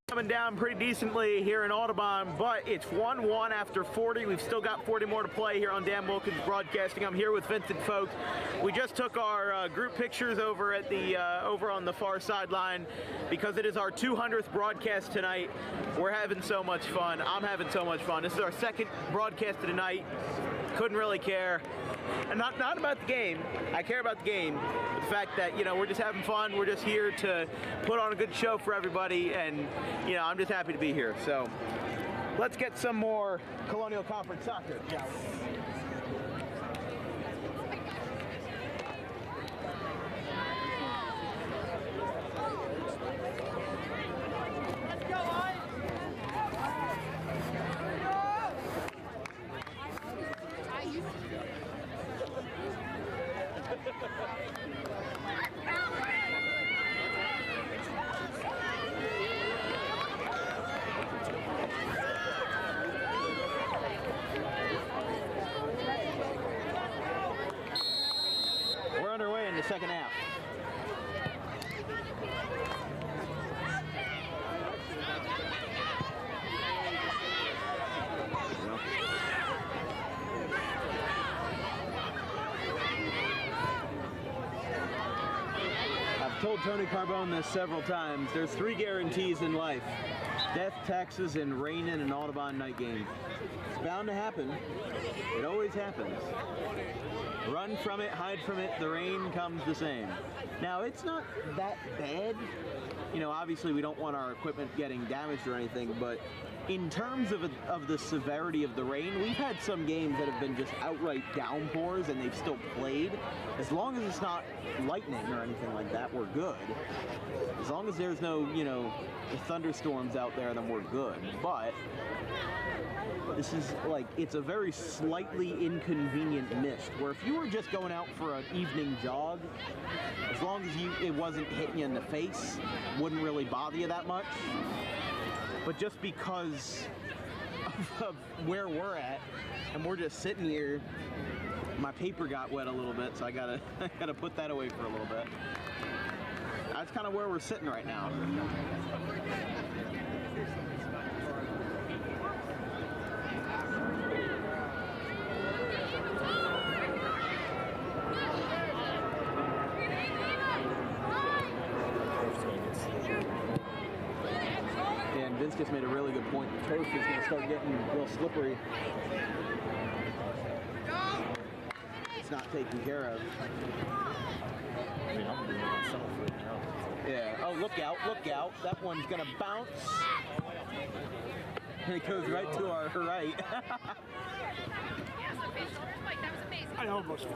Coming down pretty decently here in Audubon, but it's 1-1 after 40. We've still got 40 more to play here on Dan Wilkins Broadcasting. I'm here with Vincent Folks. We just took our group pictures over at the over on the far sideline because it is our 200th broadcast tonight. We're having so much fun. I'm having so much fun. This is our second broadcast of the night. Couldn't really care. And not about the game. I care about the game. The fact that, we're just having fun. We're just here to put on a good show for everybody. And, I'm just happy to be here. So let's get some more Colonial Conference soccer. We're underway in the second half. I've told Tony Carbone this several times. There's 3 guarantees in life: death, taxes, and rain in an Audubon night game. It's bound to happen. It always happens. Run from it, hide from it, the rain comes the same. Now, it's not that bad. Obviously we don't want our equipment getting damaged or anything, but in terms of the severity of the rain, we've had some games that have been just outright downpours and they've still played. As long as it's not lightning or anything like that, we're good. As long as there's no, thunderstorms out there, then we're good. But this is it's a very slightly inconvenient mist, where if you were just going out for an evening jog, as long as it wasn't hitting you in the face, wouldn't really bother you that much. But just because of where we're at, and we're just sitting here, my paper got wet a little bit, so I gotta put that away for a little bit. That's kind of where we're sitting right now. And Vince just made a really good point. The turf is going to start getting real slippery. It's not taken care of.
I mean, I'm doing it myself right now.
Yeah. Oh, look out, look out. That one's going to bounce. And it goes right to our right.
I almost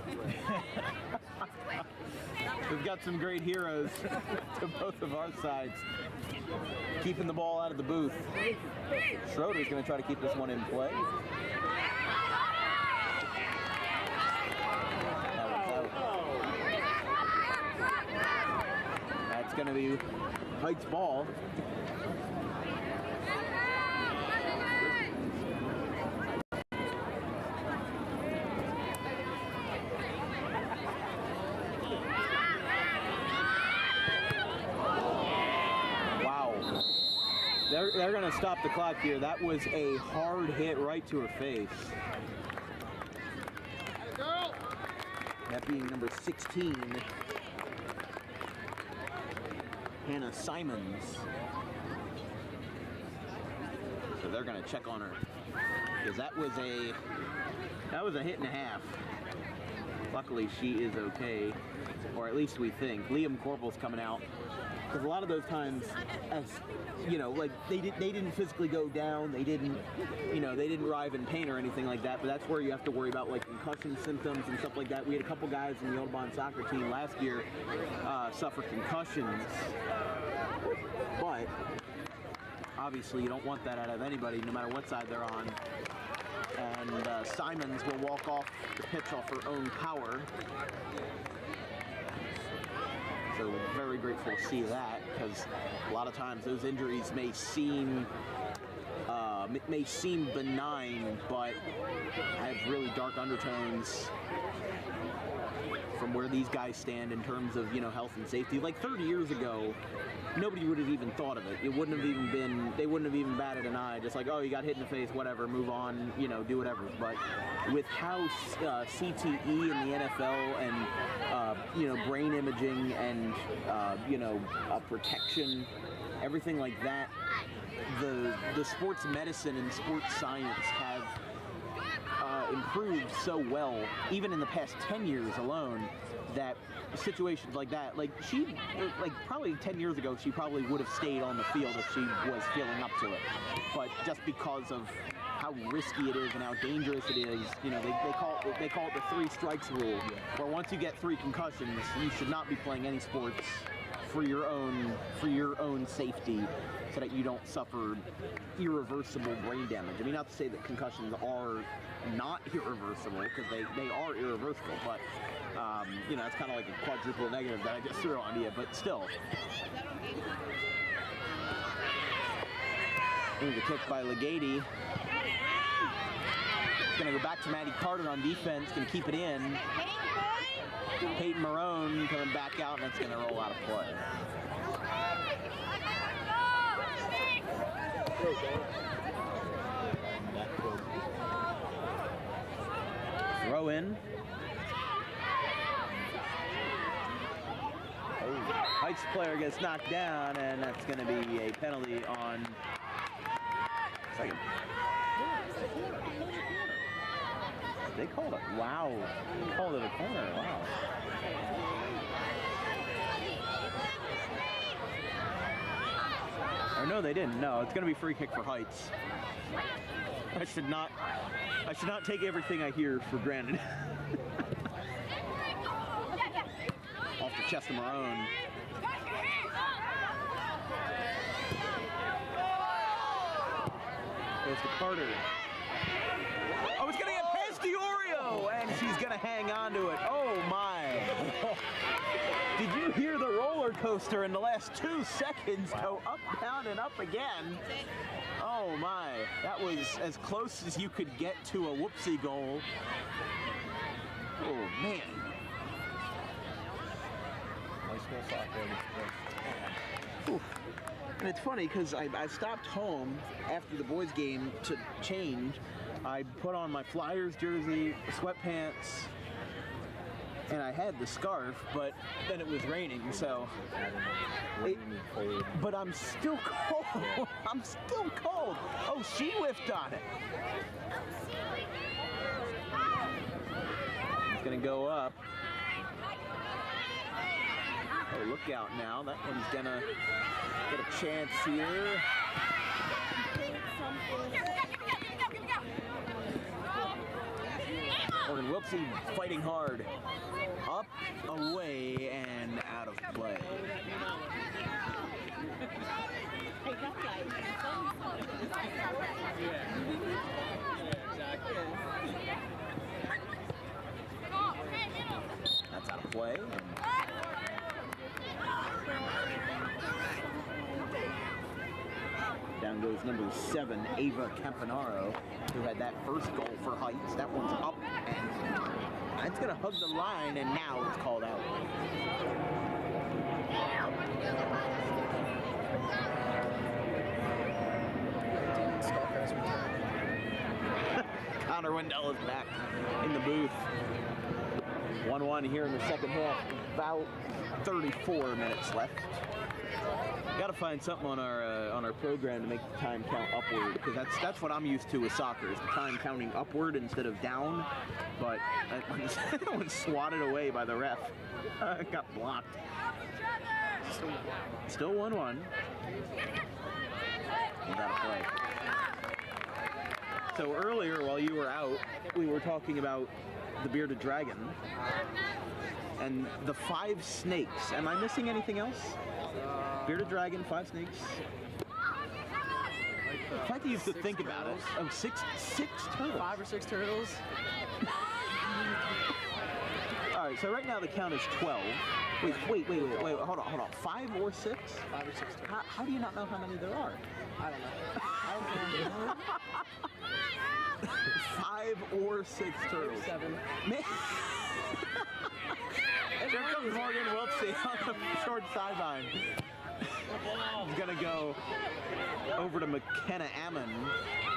We've got some great heroes to both of our sides, keeping the ball out of the booth. Schroeder's going to try to keep this one in play. That one's out. That's going to be Heights' ball. They're going to stop the clock here. That was a hard hit right to her face. That being number 16, Hannah Simons. So they're going to check on her, because that was a hit and a half. Luckily, she is okay, or at least we think. Liam Corbell's coming out. Because a lot of those times, as they didn't physically go down, they didn't writhe in pain or anything like that. But that's where you have to worry about concussion symptoms and stuff like that. We had a couple guys in the Audubon soccer team last year suffer concussions, but obviously you don't want that out of anybody, no matter what side they're on. And Simons will walk off the pitch off her own power. So very grateful to see that, because a lot of times those injuries may seem benign, but have really dark undertones. from where these guys stand in terms of, you know, health and safety. Like 30 years ago, nobody would have even thought of it. It wouldn't have even been, they wouldn't have even batted an eye. Just like, oh, you got hit in the face, whatever, move on, you know, do whatever. But with how CTE in the NFL and, you know, brain imaging and, you know, protection, everything like that, the sports medicine and sports science have improved so well, even in the past 10 years alone, that situations like that, like she, like probably 10 years ago, she probably would have stayed on the field if she was feeling up to it. But just because of how risky it is and how dangerous it is, you know, they call it the 3 strikes rule, where once you get 3 concussions, you should not be playing any sports for your own safety, so that you don't suffer irreversible brain damage. I mean, not to say that concussions are not irreversible, because they are irreversible, but you know, it's kind of like a quadruple negative that I just threw on you, but still. Here's a kick by Legati. Gonna go back to Maddie Carter on defense, gonna keep it in. Peyton Marone coming back out, and that's gonna roll out of play. Throw in. Heights player gets knocked down, and that's going to be a penalty on second. They called it. Wow. They called it a corner. Wow. Or no, they didn't. No, it's going to be free kick for Heights. I should not take everything I hear for granted. Off the chest of Marone. Goes to Carter. Oh, it's going to get past Diorio, and she's going to hang on to it. Oh, my. Did you hear the roller coaster in the last 2 seconds go up, down, and up again? Oh, my. That was as close as you could get to a whoopsie goal. Oh, man. Ooh. And it's funny because I stopped home after the boys' game to change. I put on my Flyers jersey, sweatpants, and I had the scarf, but then it was raining, so. But I'm still cold. I'm still cold. Oh, she whiffed on it. It's gonna go up. Oh, look out now. That one's gonna get a chance here. Morgan Wilkins fighting hard. Up, away, and out of play. That's out of play. Down goes number 7, Ava Campanaro, who had that first goal for Heights. That one's up, and it's going to hug the line, and now it's called out. Connor Wendell is back in the booth. 1-1 here in the second half. About 34 minutes left. Got to find something on our program to make the time count upward, because that's what I'm used to with soccer, is the time counting upward instead of down. But that one swatted away by the ref. It got blocked. Still 1-1. Without a play. So earlier, while you were out, we were talking about the bearded dragon and the 5 snakes. Am I missing anything else? Bearded dragon, 5 snakes. The fact that you have to think about it. Oh, six turtles.
5 or 6 turtles.
All right, so right now the count is 12. Wait, hold on. 5 or 6?
5 or 6 turtles.
How do you not know how many there are?
I don't know. I don't know.
5 or 6 turtles.
7.
Here comes Morgan Wilkins on the short sideline. He's going to go over to McKenna Ammon.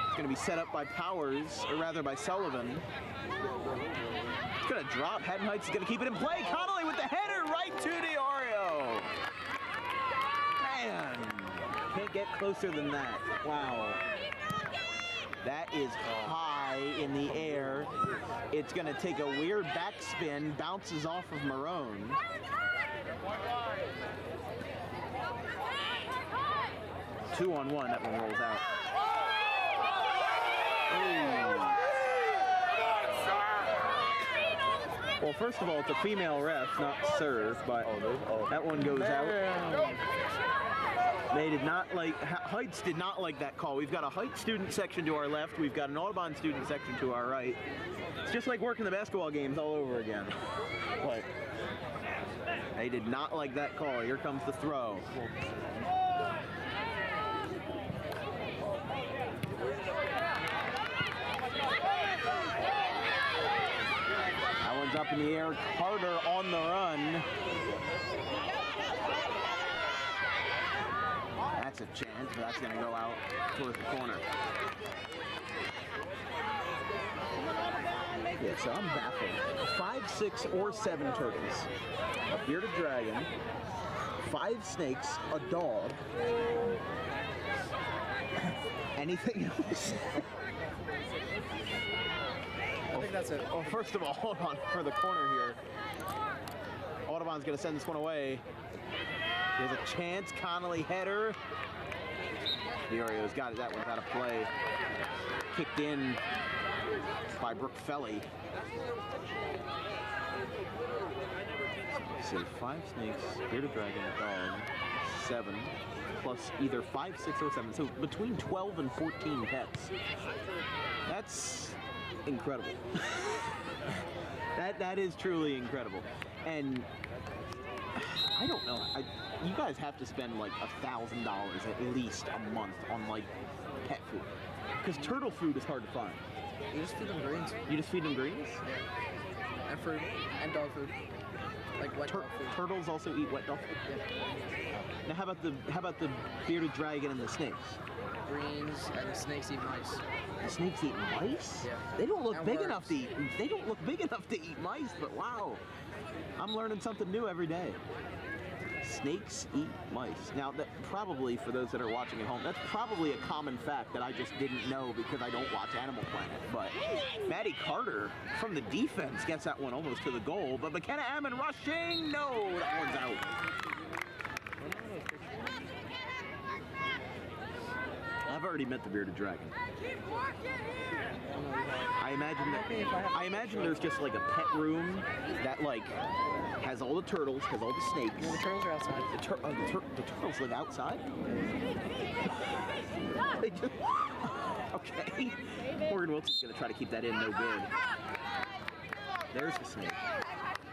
It's going to be set up by Powers, or rather by Sullivan. It's going to drop. Haddon Heights is going to keep it in play. Connolly with the header right to DiOrio. Man, can't get closer than that. Wow. That is high in the air. It's going to take a weird backspin, bounces off of Marone. Two on one, that one rolls out. Ooh. Well, first of all, it's a female ref, not serve, but that one goes out. They did not like, Heights did not like that call. We've got a Heights student section to our left. We've got an Audubon student section to our right. It's just like working the basketball games all over again. But they did not like that call. Here comes the throw. That one's up in the air. Carter on the run. That's a chance, but that's going to go out towards the corner. Yeah, so I'm baffled. 5, 6, or 7 turtles, a bearded dragon, 5 snakes, a dog. Anything else?
I think that's it.
Well, first of all, hold on for the corner here. Audubon's going to send this one away. There's a chance, Connolly header. DiOrio's got it, that one's out of play. Kicked in by Brooke Felly. So 5 snakes, bearded dragon, dog, 7, plus either 5, 6, or 7. So between 12 and 14 pets. That's incredible. that is truly incredible. And I don't know. You guys have to spend like $1,000 at least a month on like pet food, because turtle food is hard to find.
You just feed them greens.
You just feed them greens?
Yeah. And fruit. And dog food. Like wet dog food.
Turtles also eat wet dog food?
Yeah.
Now how about the bearded dragon and the snakes?
Greens, and the snakes eat mice.
The snakes eat mice?
Yeah.
They don't look
And
big
worms.
enough to eat. They don't look big enough to eat mice, but wow. I'm learning something new every day. Snakes eat mice. Now, that probably, for those that are watching at home, that's probably a common fact that I just didn't know because I don't watch Animal Planet. But Maddie Carter from the defense gets that one almost to the goal. But McKenna Ammon rushing. No, that one's out. I've already met the bearded dragon. I imagine there's just like a pet room that like has all the turtles, has all the snakes.
No, the turtles are outside.
The turtles live outside? They just, okay. Morgan Wilson's gonna try to keep that in, no good. There's the snake.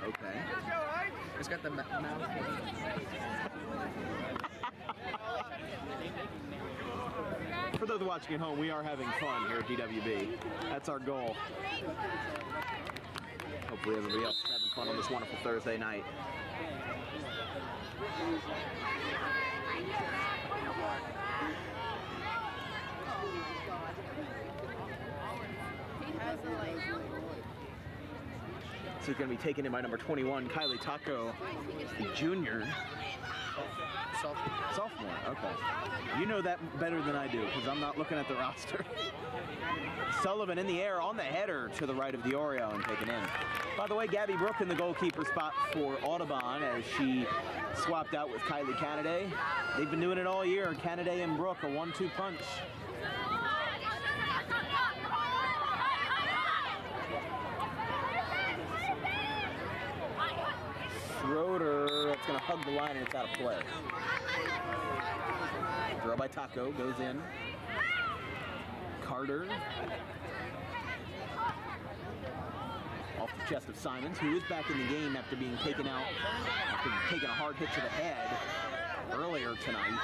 Okay.
It's got the mouth.
For those watching at home, we are having fun here at DWB. That's our goal. Hopefully everybody else is having fun on this wonderful Thursday night. So he's going to be taken in by number 21, Kylie Taco, the junior. Sophomore, okay. You know that better than I do because I'm not looking at the roster. Sullivan in the air on the header to the right of DiOrio and taken in. By the way, Gabby Brooke in the goalkeeper spot for Audubon as she swapped out with Kylie Canaday. They've been doing it all year. Canaday and Brooke, a 1-2 punch. Schroeder, that's going to hug the line and it's out of play. Throw by Taco, goes in. Carter. Off the chest of Simons, who is back in the game after being taken out, after taking a hard hit to the head earlier tonight.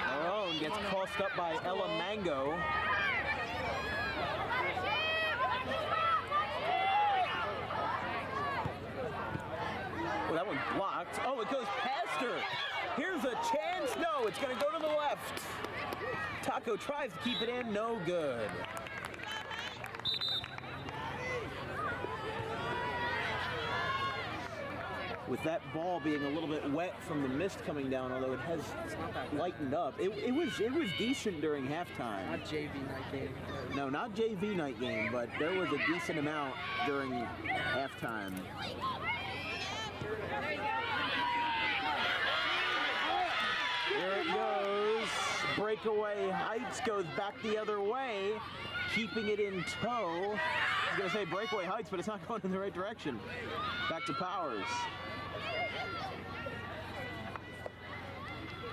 Marone gets tossed up by Ella Mango. Oh, that one's blocked. Oh, it goes past her. Here's a chance. No, it's going to go to the left. Taco tries to keep it in. No good. With that ball being a little bit wet from the mist coming down, although it has lightened up. It was decent during halftime.
Not JV night game.
No, not JV night game, but there was a decent amount during halftime. There it goes. Breakaway Heights goes back the other way, keeping it in tow. I was going to say breakaway Heights, but it's not going in the right direction. Back to Powers.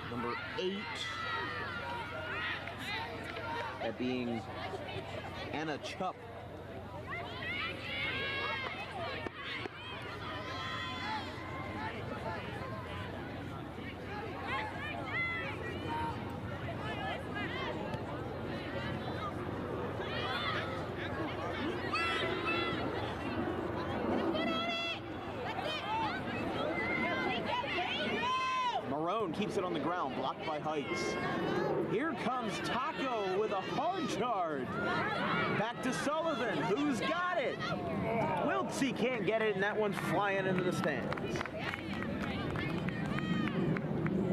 Number 8. That being Anna Chupp. Keeps it on the ground, blocked by Heights. Here comes Taco with a hard charge. Back to Sullivan, who's got it? Wilkins can't get it, and that one's flying into the stands.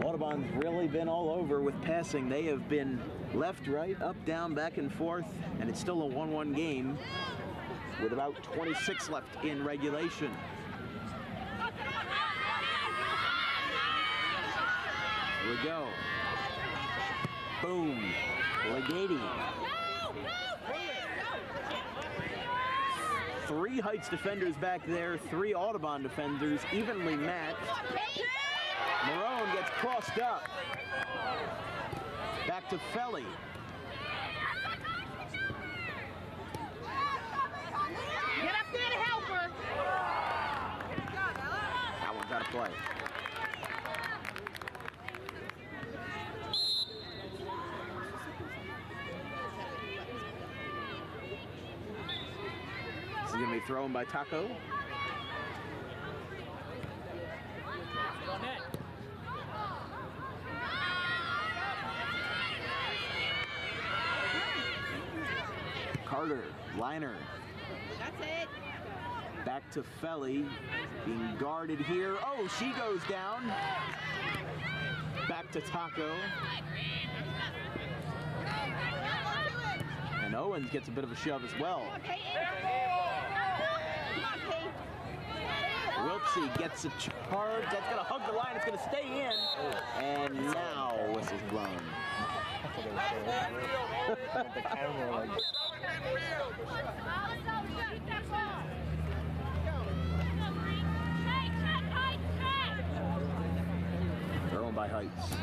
Audubon's really been all over with passing. They have been left, right, up, down, back and forth, and it's still a 1-1 game with about 26 left in regulation. Here we go. Boom. Legati. 3 Heights defenders back there, 3 Audubon defenders, evenly matched. Marone gets crossed up. Back to Felly.
Get up there to help her.
That one's out of play. This is going to be thrown by Taco. Carter, liner.
That's it.
Back to Felly, being guarded here. Oh, she goes down. Back to Taco. And Owens gets a bit of a shove as well. Wilkins gets a charge. That's going to hug the line. It's going to stay in. And now whistle's blown.
The camera, like...
Thrown by Heights.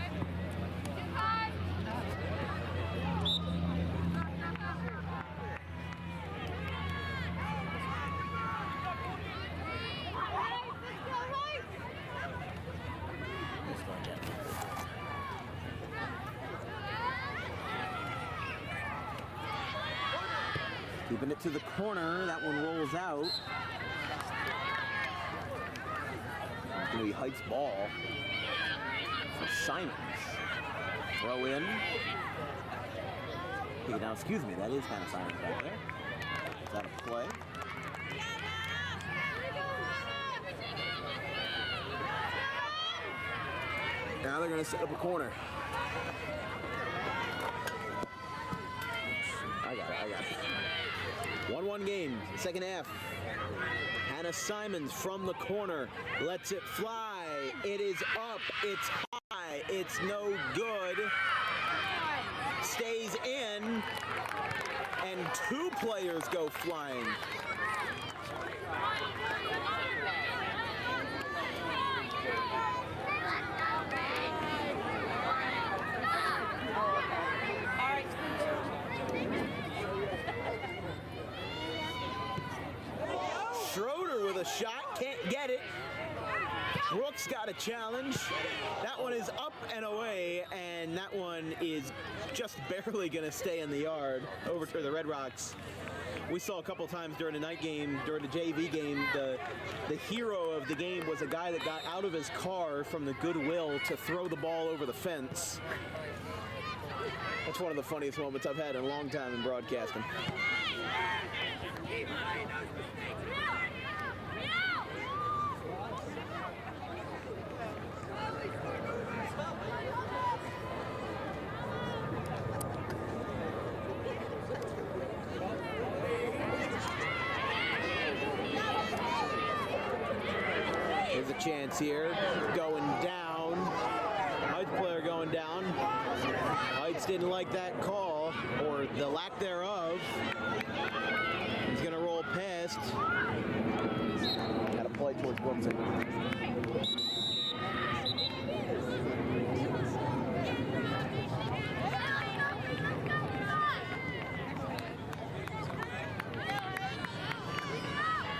Keeping it to the corner. That one rolls out. It's going to be Heights' ball for Simons. Throw in. Okay, now, excuse me, that is kind of Simons back there. Is that a play? Now they're going to set up a corner. I got it. 1-1 game, second half. Hannah Simons from the corner lets it fly. It is up, it's high, it's no good. Stays in, and 2 players go flying. Schroeder with a shot, can't get it. Brooks Wilkins got a challenge. That one is up and away, and that one is just barely going to stay in the yard over to the Red Rocks. We saw a couple times during the night game, during the JV game, the hero of the game was a guy that got out of his car from the Goodwill to throw the ball over the fence. That's one of the funniest moments I've had in a long time in broadcasting. There's a chance here, going down. Heights player going down. Heights didn't like that call, or the lack thereof. He's gonna roll past. Got to play towards Wilkins.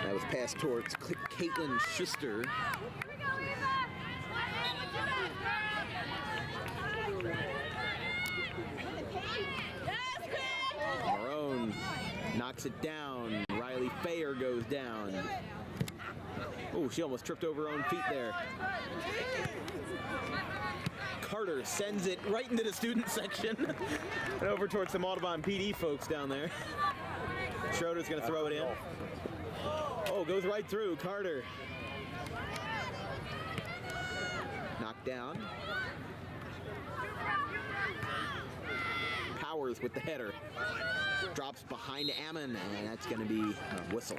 That was passed towards Caitlin Schuster. Marone knocks it down. Riley Fayer goes down. Oh, she almost tripped over her own feet there. Carter sends it right into the student section and over towards some Audubon PD folks down there. Schroeder's going to throw it in. Oh, goes right through. Carter. Knocked down. Powers with the header. Drops behind Ammon, and that's going to be a whistle.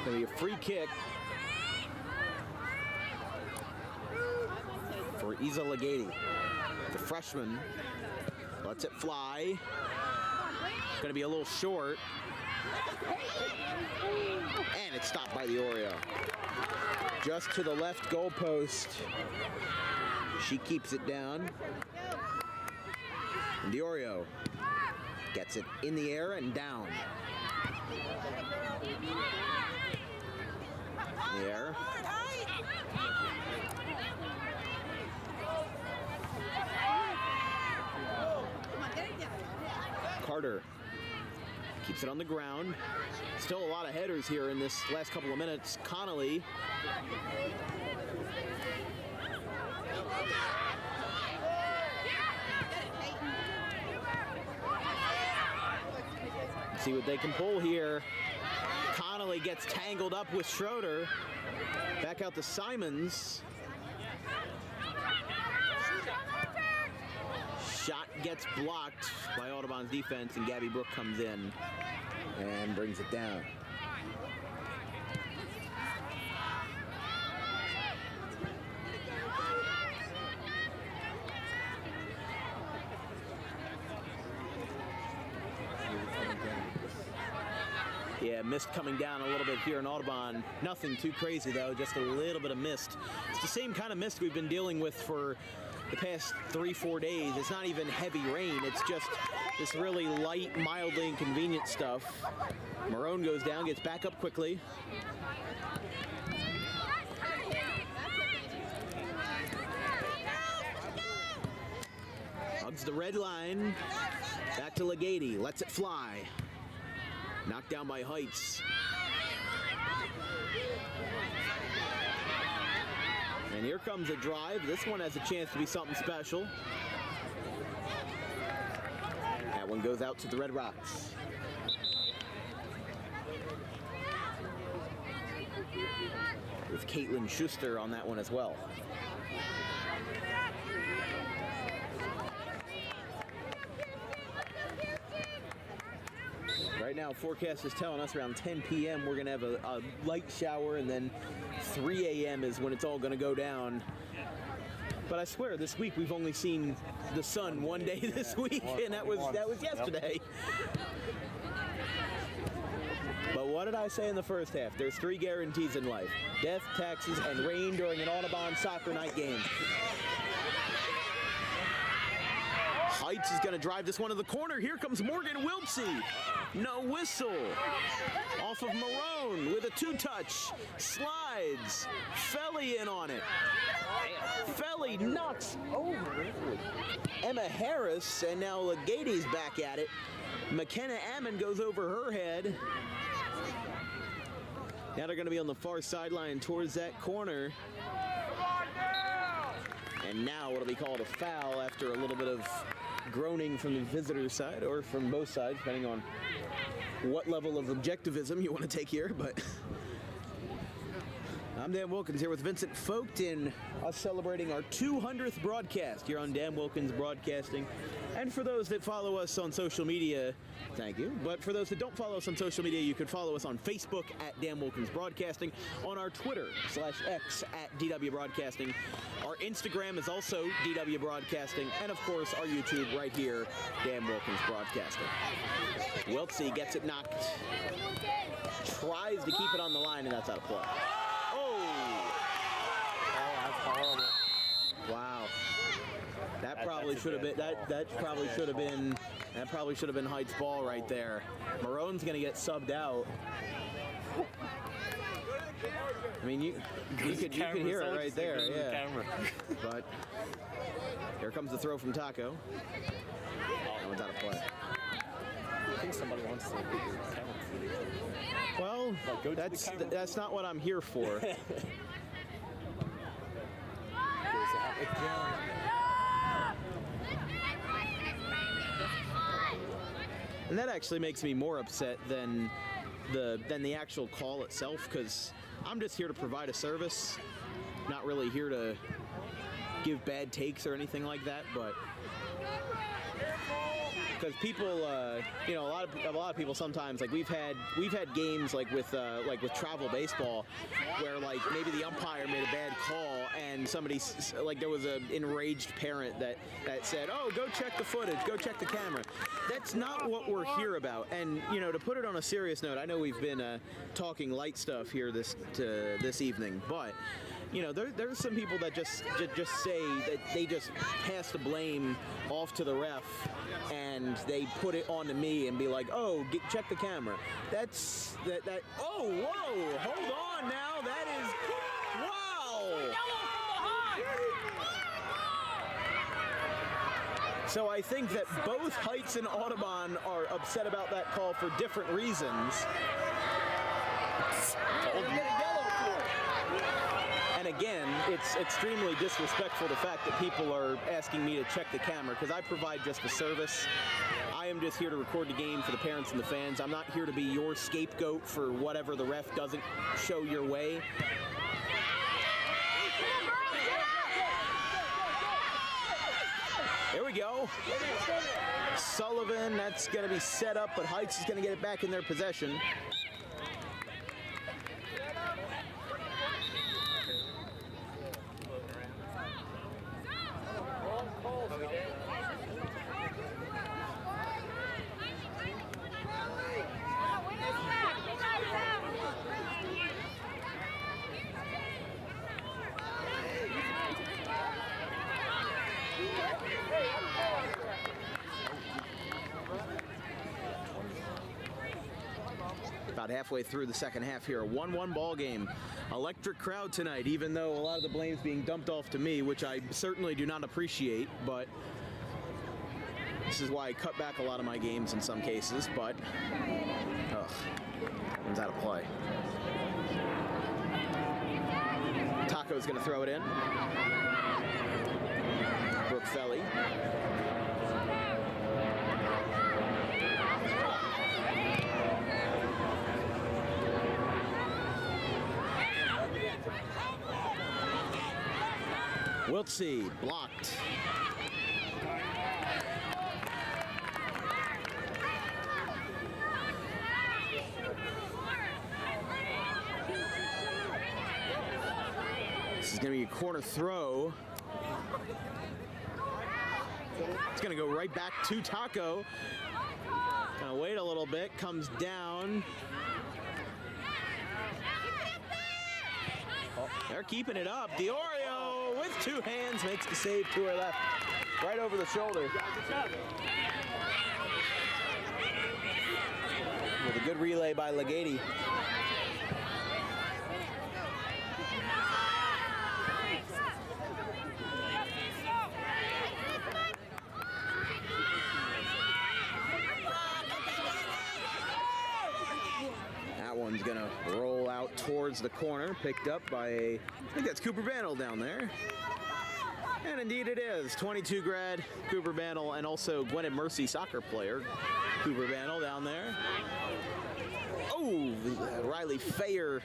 Going to be a free kick for Isa Legati. The freshman lets it fly. Going to be a little short. And it's stopped by the Oreo. Just to the left goalpost. She keeps it down. And the Oreo gets it in the air and down. In the air. Carter keeps it on the ground. Still a lot of headers here in this last couple of minutes. Connolly. See what they can pull here. Connolly gets tangled up with Schroeder. Back out to Simons. Shot gets blocked by Audubon's defense, and Gabby Brook comes in and brings it down. Yeah, mist coming down a little bit here in Audubon. Nothing too crazy though, just a little bit of mist. It's the same kind of mist we've been dealing with for the past 3-4 days. It's not even heavy rain, it's just this really light, mildly inconvenient stuff. Marone goes down, gets back up quickly. Hugs the red line. Back to Legati, lets it fly. Knocked down by Heights. And here comes a drive. This one has a chance to be something special. That one goes out to the Red Rocks. With Caitlin Schuster on that one as well. Right now, forecast is telling us around 10 p.m. we're going to have a light shower, and then 3 a.m. is when it's all going to go down. But I swear, this week we've only seen the sun one day this week, and that was yesterday. But what did I say in the first half? There's 3 guarantees in life: death, taxes, and rain during an Audubon soccer night game. Heights is going to drive this one to the corner. Here comes Morgan Wiltsey. No whistle. Off of Marone with a 2-touch. Slides. Felly in on it. Felly knocks over Emma Harris, and now Legati's back at it. McKenna Ammon goes over her head. Now they're going to be on the far sideline towards that corner. And now it'll be called a foul after a little bit of groaning from the visitor's side, or from both sides, depending on what level of objectivism you want to take here. But I'm Dan Wilkins here with Vincent Folkton, us celebrating our 200th broadcast here on Dan Wilkins Broadcasting. And for those that follow us on social media, thank you. But for those that don't follow us on social media, you could follow us on Facebook at Dan Wilkins Broadcasting, on our Twitter/X at DW Broadcasting. Our Instagram is also DW Broadcasting, and of course our YouTube right here, Dan Wilkins Broadcasting. Wiltsey gets it knocked, tries to keep it on the line, and that's out of play.
That's horrible.
Wow. That probably should have been that probably should have been Heights' ball right there. Marone's gonna get subbed out. I mean, you could hear it right there, yeah. But here comes the throw from Taco. That one's out of play.
I think somebody wants to get your camera.
Well, that's not what I'm here for. And that actually makes me more upset than the actual call itself, because I'm just here to provide a service, not really here to give bad takes or anything like that. But because people, you know, a lot of people sometimes, like we've had games like with travel baseball, where like maybe the umpire made a bad call and somebody, like there was an enraged parent that said, "Oh, go check the footage, go check the camera." That's not what we're here about. And you know, to put it on a serious note, I know we've been talking light stuff here this evening, but you know, there's some people that just say that they just pass the blame off to the ref and they put it onto me and be like, "Oh, check the camera." That's that. Oh, whoa! Hold on now. That is wow. So I think that both Heights and Audubon are upset about that call for different reasons. And again, it's extremely disrespectful, the fact that people are asking me to check the camera, because I provide just a service. I am just here to record the game for the parents and the fans. I'm not here to be your scapegoat for whatever the ref doesn't show your way. Here we go. Sullivan, that's going to be set up, but Heights is going to get it back in their possession. About halfway through the second half here, a 1-1 ball game. Electric crowd tonight, even though a lot of the blame's being dumped off to me, which I certainly do not appreciate, but this is why I cut back a lot of my games in some cases. But one's out of play. Taco's gonna throw it in. Brooke Felly. Wiltsey blocked. This is going to be a corner throw. It's going to go right back to Taco. Going to wait a little bit, comes down. They're keeping it up. Diorio with two hands makes the save to her left. Right over the shoulder. With a good relay by Legati. That one's gonna roll out towards the corner, picked up by I think that's Cooper Bandel down there. And indeed it is. 22 grad Cooper Bandel, and also Gwynedd Mercy soccer player Cooper Bandel down there. Oh, Riley Fayer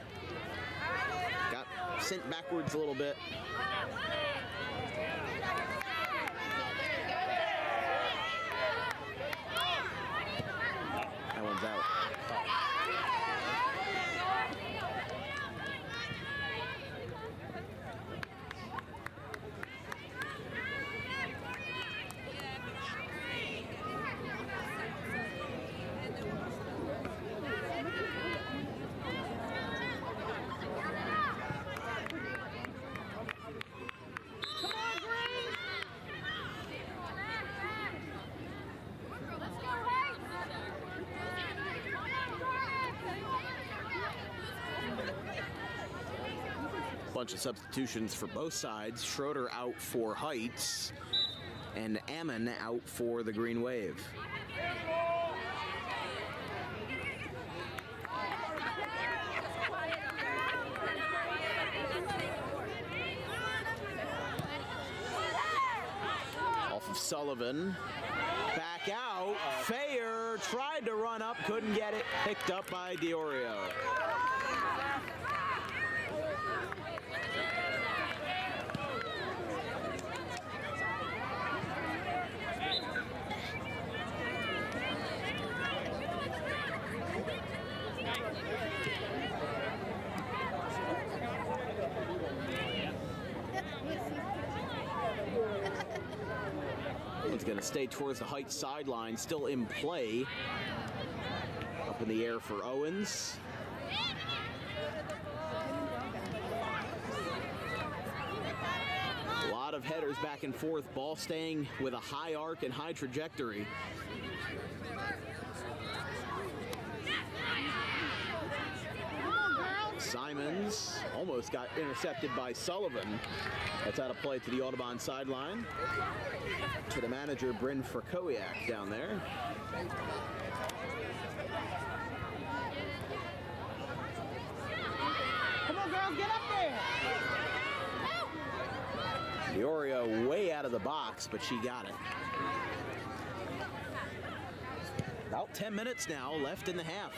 got sent backwards a little bit. That one's out. Bunch of substitutions for both sides. Schroeder out for Heights, and Ammon out for the Green Wave. Off of Sullivan. Back out. Fayer tried to run up, couldn't get it. Picked up by Diorio. It's going to stay towards the Heights sideline, still in play. Up in the air for Owens. A lot of headers back and forth, ball staying with a high arc and high trajectory. Simons almost got intercepted by Sullivan. That's out of play to the Audubon sideline. To the manager, Bryn Frakowiak down there.
Come on, girls, get up there.
Diorio way out of the box, but she got it. About 10 minutes now left in the half.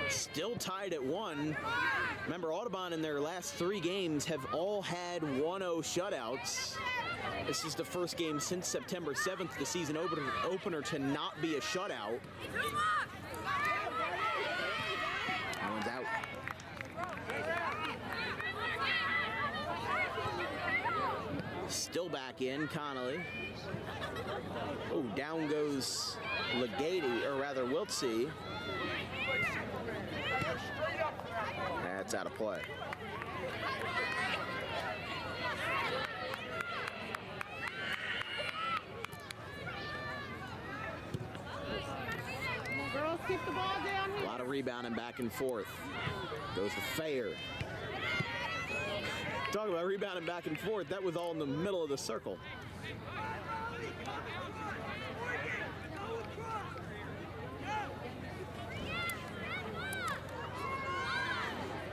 Still tied at 1. Remember, Audubon in their last 3 games have all had 1-0 shutouts. This is the first game since September 7th, the season opener to not be a shutout. That one's out. Still back in, Connolly. Oh, down goes Legati, or rather Wiltsey. That's out of play.
Girls, keep the ball down here.
A lot of rebounding back and forth. Goes to Fayer. Talk about rebounding back and forth. That was all in the middle of the circle.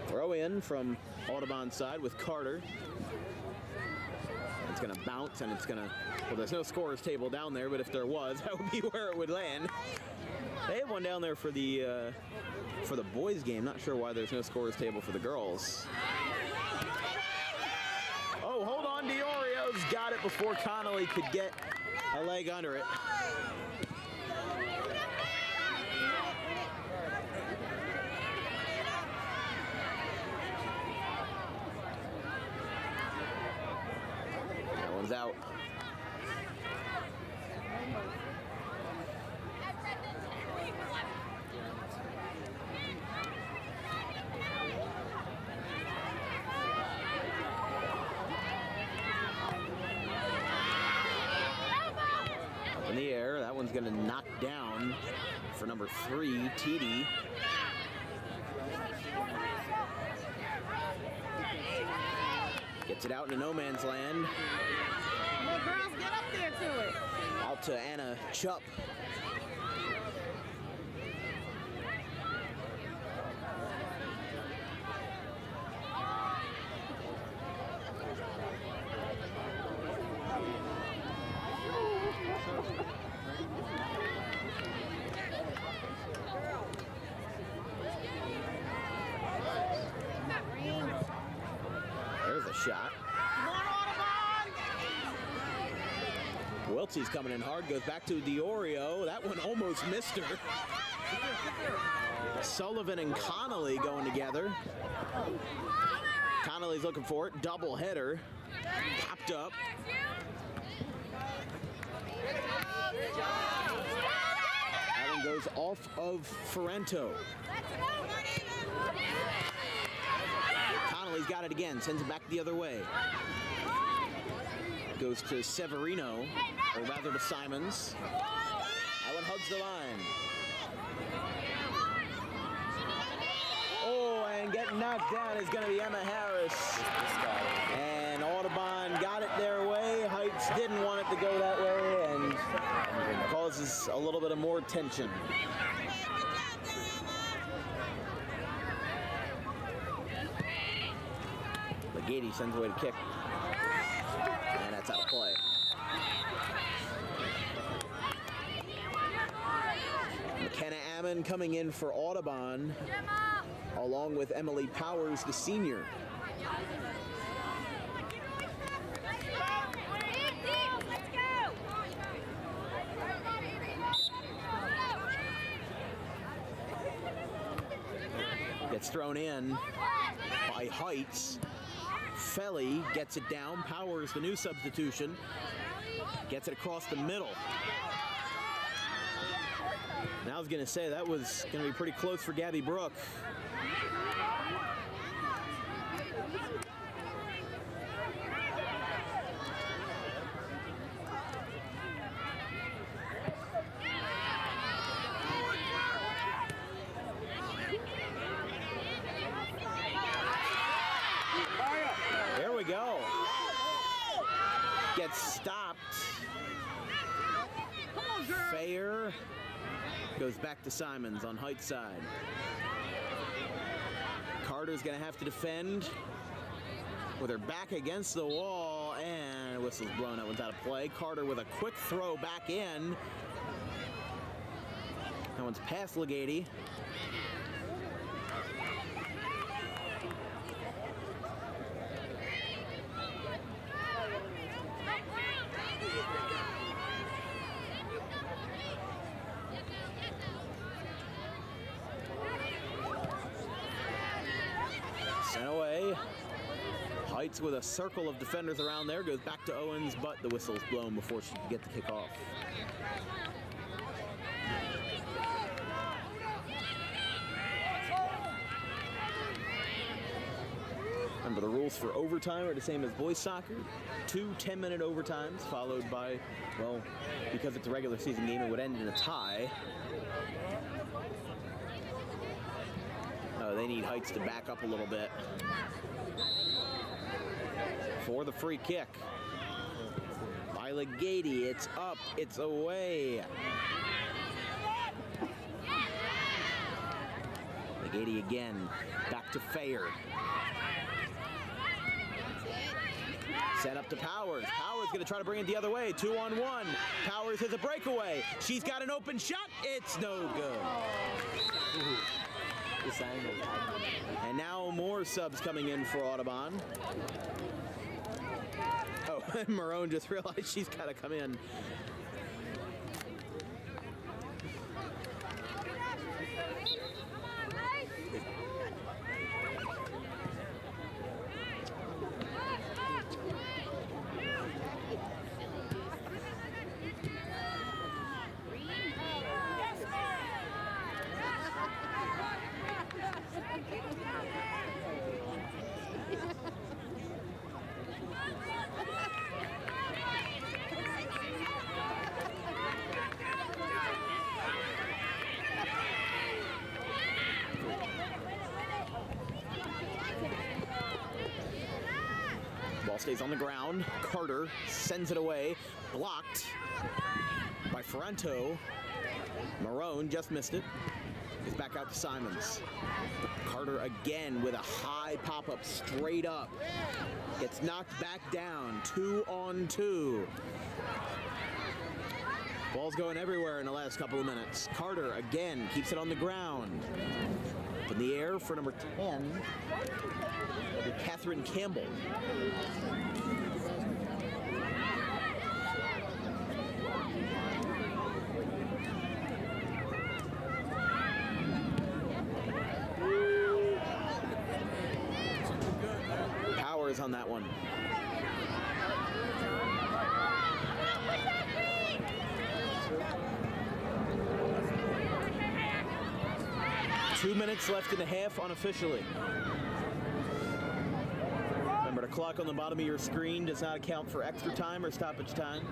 Throw in from Audubon's side with Carter. It's going to bounce, and it's going to, well, there's no scorer's table down there, but if there was, that would be where it would land. They have one down there for the boys game. Not sure why there's no scorer's table for the girls. Oh, hold on, Diorio's got it before Connolly could get a leg under it. That one's out. on the air. That one's going to knock down for number 3, TD. Gets it out into no man's land.
Little girls, get up there to it.
Out to Anna Chupp. There's a shot. Wilkins coming in hard, goes back to Diorio. That one almost missed her. Sullivan and Connolly going together. Connolly's looking for it, double header. Popped up. That one goes off of Ferrento. Connolly's got it again, sends it back the other way. Goes to Severino, or rather to Simons. That one hugs the line. Oh, and getting knocked down is going to be Emma Harris. And Audubon got it their way. Heights didn't want it to go that way, and causes a little bit of more tension. Legati sends away the kick. And that's out of play. McKenna Ammon coming in for Audubon, along with Emily Powers, the senior. Gets thrown in by Heights. Felly gets it down. Powers, the new substitution, gets it across the middle. Now I was going to say that was going to be pretty close for Gabby Brook. There we go. Gets stopped. Fair goes back to Simons on Heights side. Carter's gonna have to defend with her back against the wall, and whistle's blown. That one's out of play. Carter with a quick throw back in. That one's past Legati. Sent away. Heights with a circle of defenders around there, goes back to Owens, but the whistle's blown before she can get the kick off. Remember, the rules for overtime are the same as boys soccer. 2 10-minute overtimes, followed by, well, because it's a regular season game, it would end in a tie. Oh, they need Heights to back up a little bit for the free kick. By Legati, it's up, it's away. Legati again, back to Fair. Set up to Powers. Powers gonna try to bring it the other way. 2-on-1. Powers has a breakaway. She's got an open shot. It's no good. And now more subs coming in for Audubon. Oh, Marone just realized she's got to come in. stays on the ground. Carter sends it away. Blocked by Ferrento. Marone just missed it. It's back out to Simons. Carter again with a high pop-up straight up. Gets knocked back down. 2-on-2. Ball's going everywhere in the last couple of minutes. Carter again keeps it on the ground. In the air for number 10, Catherine Campbell. Powers on that one. Two minutes left in the half unofficially. Remember, the clock on the bottom of your screen does not account for extra time or stoppage time.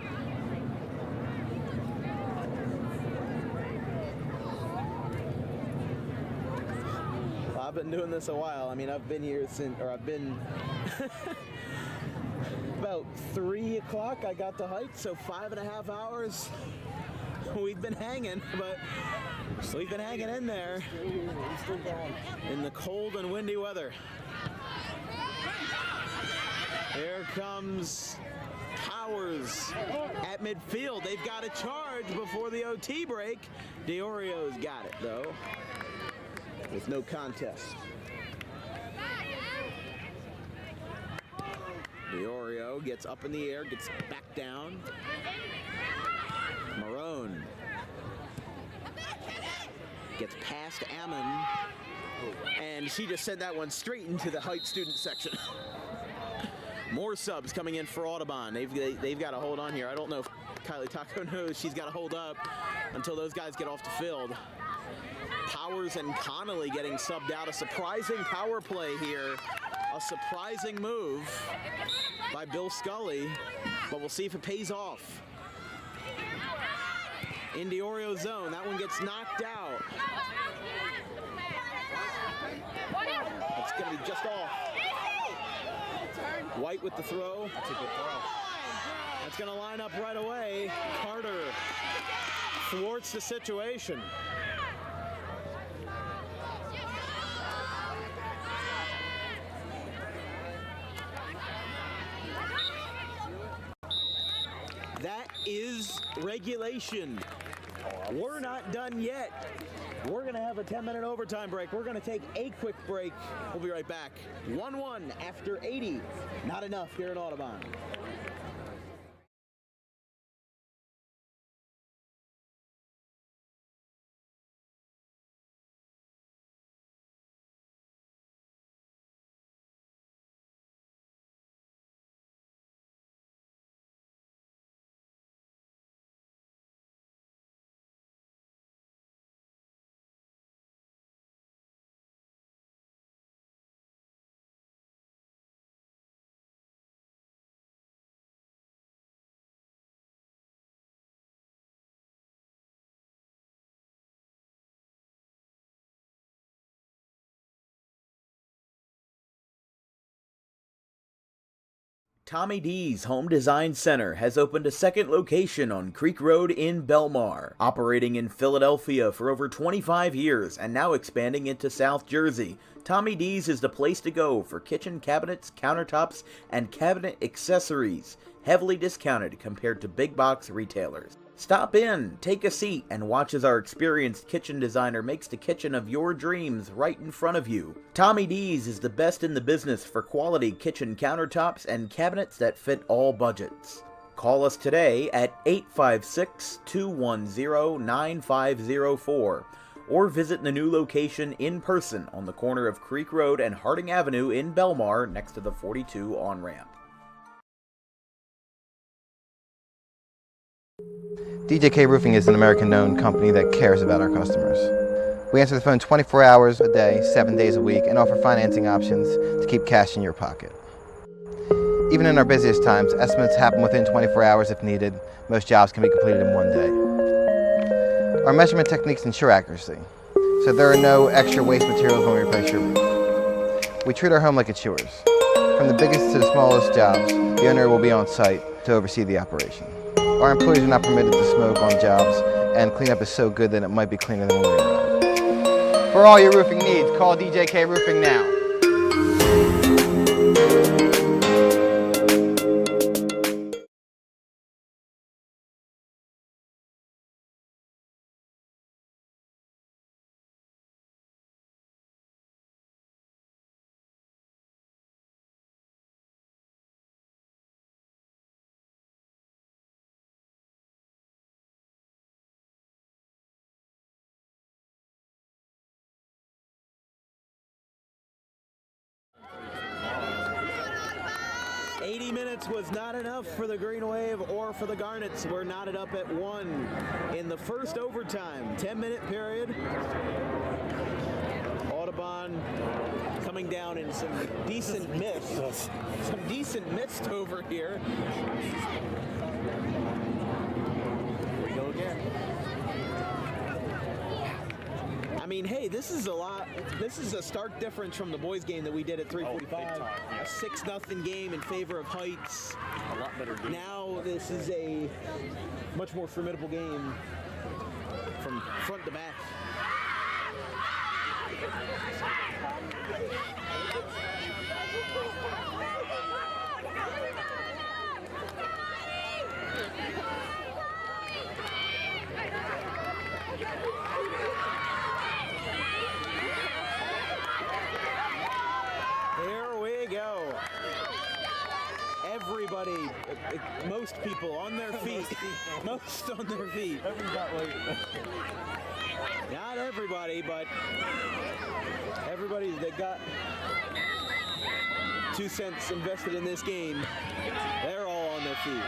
Well, I've been doing this a while. I mean, I've been here since, or I've been about 3 o'clock. I got the hike, so 5.5 hours. We've been hanging, but we've been hanging in there in the cold and windy weather. Here comes Powers at midfield. They've got a charge before the OT break. Diorio's got it, though, with no contest. Diorio gets up in the air, gets back down. Marone gets past Ammon, and she just sent that one straight into the height student section. More subs coming in for Audubon. They've got to hold on here. I don't know if Kylie Taco knows she's got to hold up until those guys get off the field. Powers and Connolly getting subbed out. A surprising power play here. A surprising move by Bill Scully, but we'll see if it pays off. In Diorio zone, that one gets knocked out. It's going to be just off. White with the throw. That's a good throw. That's going to line up right away. Carter thwarts the situation. That is regulation. We're not done yet. We're going to have a 10-minute overtime break. We're going to take a quick break. We'll be right back. 1-1 after 80. Not enough here in Audubon. Tommy D's Home Design Center has opened a second location on Creek Road in Belmar, operating in Philadelphia for over 25 years and now expanding into South Jersey. Tommy D's is the place to go for kitchen cabinets, countertops, and cabinet accessories, heavily discounted compared to big box retailers. Stop in, take a seat, and watch as our experienced kitchen designer makes the kitchen of your dreams right in front of you. Tommy D's is the best in the business for quality kitchen countertops and cabinets that fit all budgets. Call us today at 856-210-9504 or visit the new location in person on the corner of Creek Road and Harding Avenue in Belmar next to the 42 on-ramp.
DJK Roofing is an American-known company that cares about our customers. We answer the phone 24 hours a day, 7 days a week, and offer financing options to keep cash in your pocket. Even in our busiest times, estimates happen within 24 hours if needed. Most jobs can be completed in 1 day. Our measurement techniques ensure accuracy, so there are no extra waste materials when we replace your roof. We treat our home like it's yours. From the biggest to the smallest jobs, The owner will be on site to oversee the operation. Our employees are not permitted to smoke on jobs, and cleanup is so good that it might be cleaner than when we arrive. For all your roofing needs, call DJK Roofing now.
Was not enough for the Green Wave or for the Garnets. We're knotted up at 1 in the first overtime, 10-minute period. Audubon coming down in some decent mist. Some decent mist over here. Here we go again. I mean, hey, this is a stark difference from the boys game that we did at 3:45. A 6-0 game in favor of Heights.
A lot better game.
Now this is a much more formidable game from front to back. Everybody, most people on their feet. Most on their feet. Not everybody, but everybody that got 2 cents invested in this game, they're all on their feet.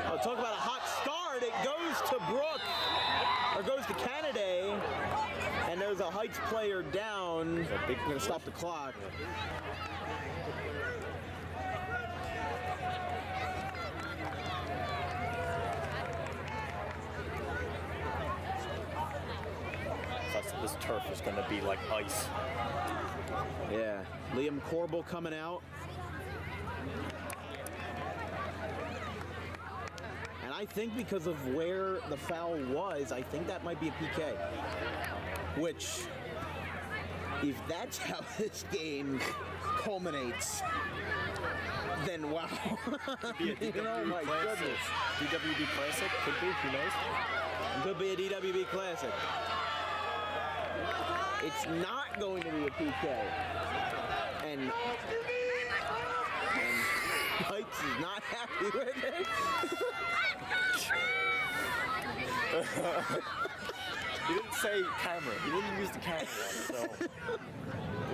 Oh, talk about a hot start. It goes to Brooke, or goes to Canada, and there's a Heights player down. We're going to stop the clock.
This turf is going to be like ice.
Yeah, Liam Corbel coming out. And I think because of where the foul was, I think that might be a PK. Which, if that's how this game culminates, then wow.
Could be a DWB
my
Classic.
goodness.
DWB Classic, could be, who knows?
Could be a DWB Classic. It's not going to be a PK. And Heights is not happy with it.
He didn't say camera. He didn't use the camera, so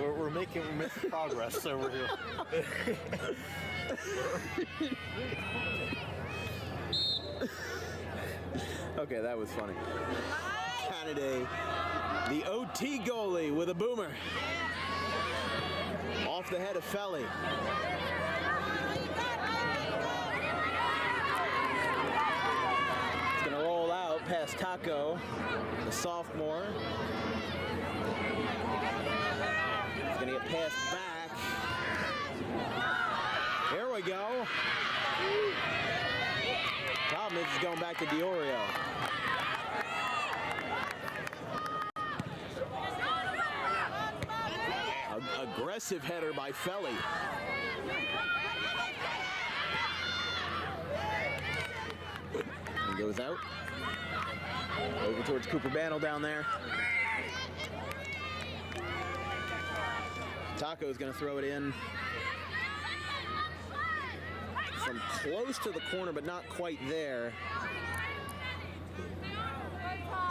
we're making progress over here.
Okay, that was funny. Canada, the OT goalie with a boomer. Off the head of Felly. It's gonna roll out past Taco, the sophomore. It's gonna get passed back. Here we go. Problem is it's going back to Diorio. Aggressive header by Felly. He goes out. Over towards Cooper Bannell down there. Taco's gonna throw it in from close to the corner, but not quite there.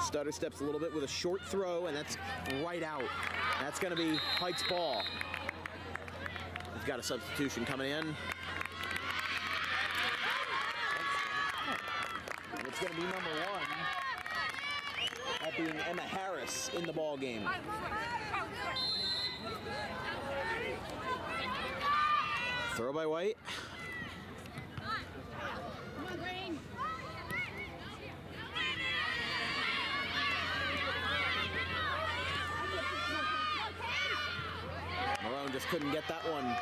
Stutter steps a little bit with a short throw, and that's right out. That's going to be Heights' ball. We've got a substitution coming in. It's going to be number 1. That being Emma Harris in the ball game. Throw by White. just couldn't get that one.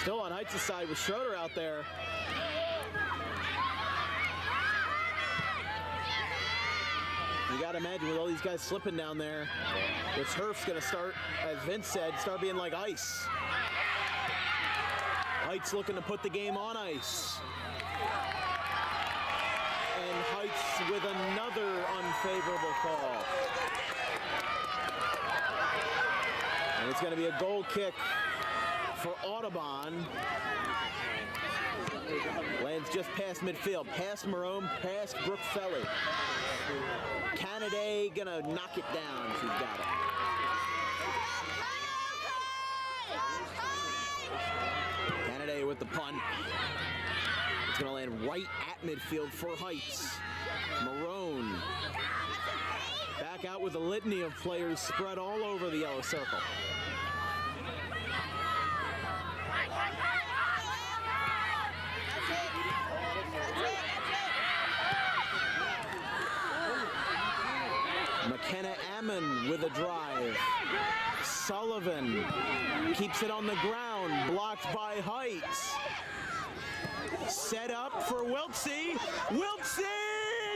Still on Heights' side with Schroeder out there. You gotta imagine with all these guys slipping down there, the turf's gonna start, as Vince said, start being like ice. Heights looking to put the game on ice. And Heights with another unfavorable call. And it's gonna be a goal kick for Audubon. Lands just past midfield, past Marone, past Brooke Felly. Canada gonna knock it down. She's got it. Canada with the punt. It's gonna land right at midfield for Heights. Marone back out with a litany of players spread all over the yellow circle. McKenna Ammon with a drive. Sullivan keeps it on the ground, blocked by Heights. Set up for Wiltsey. Wiltsey!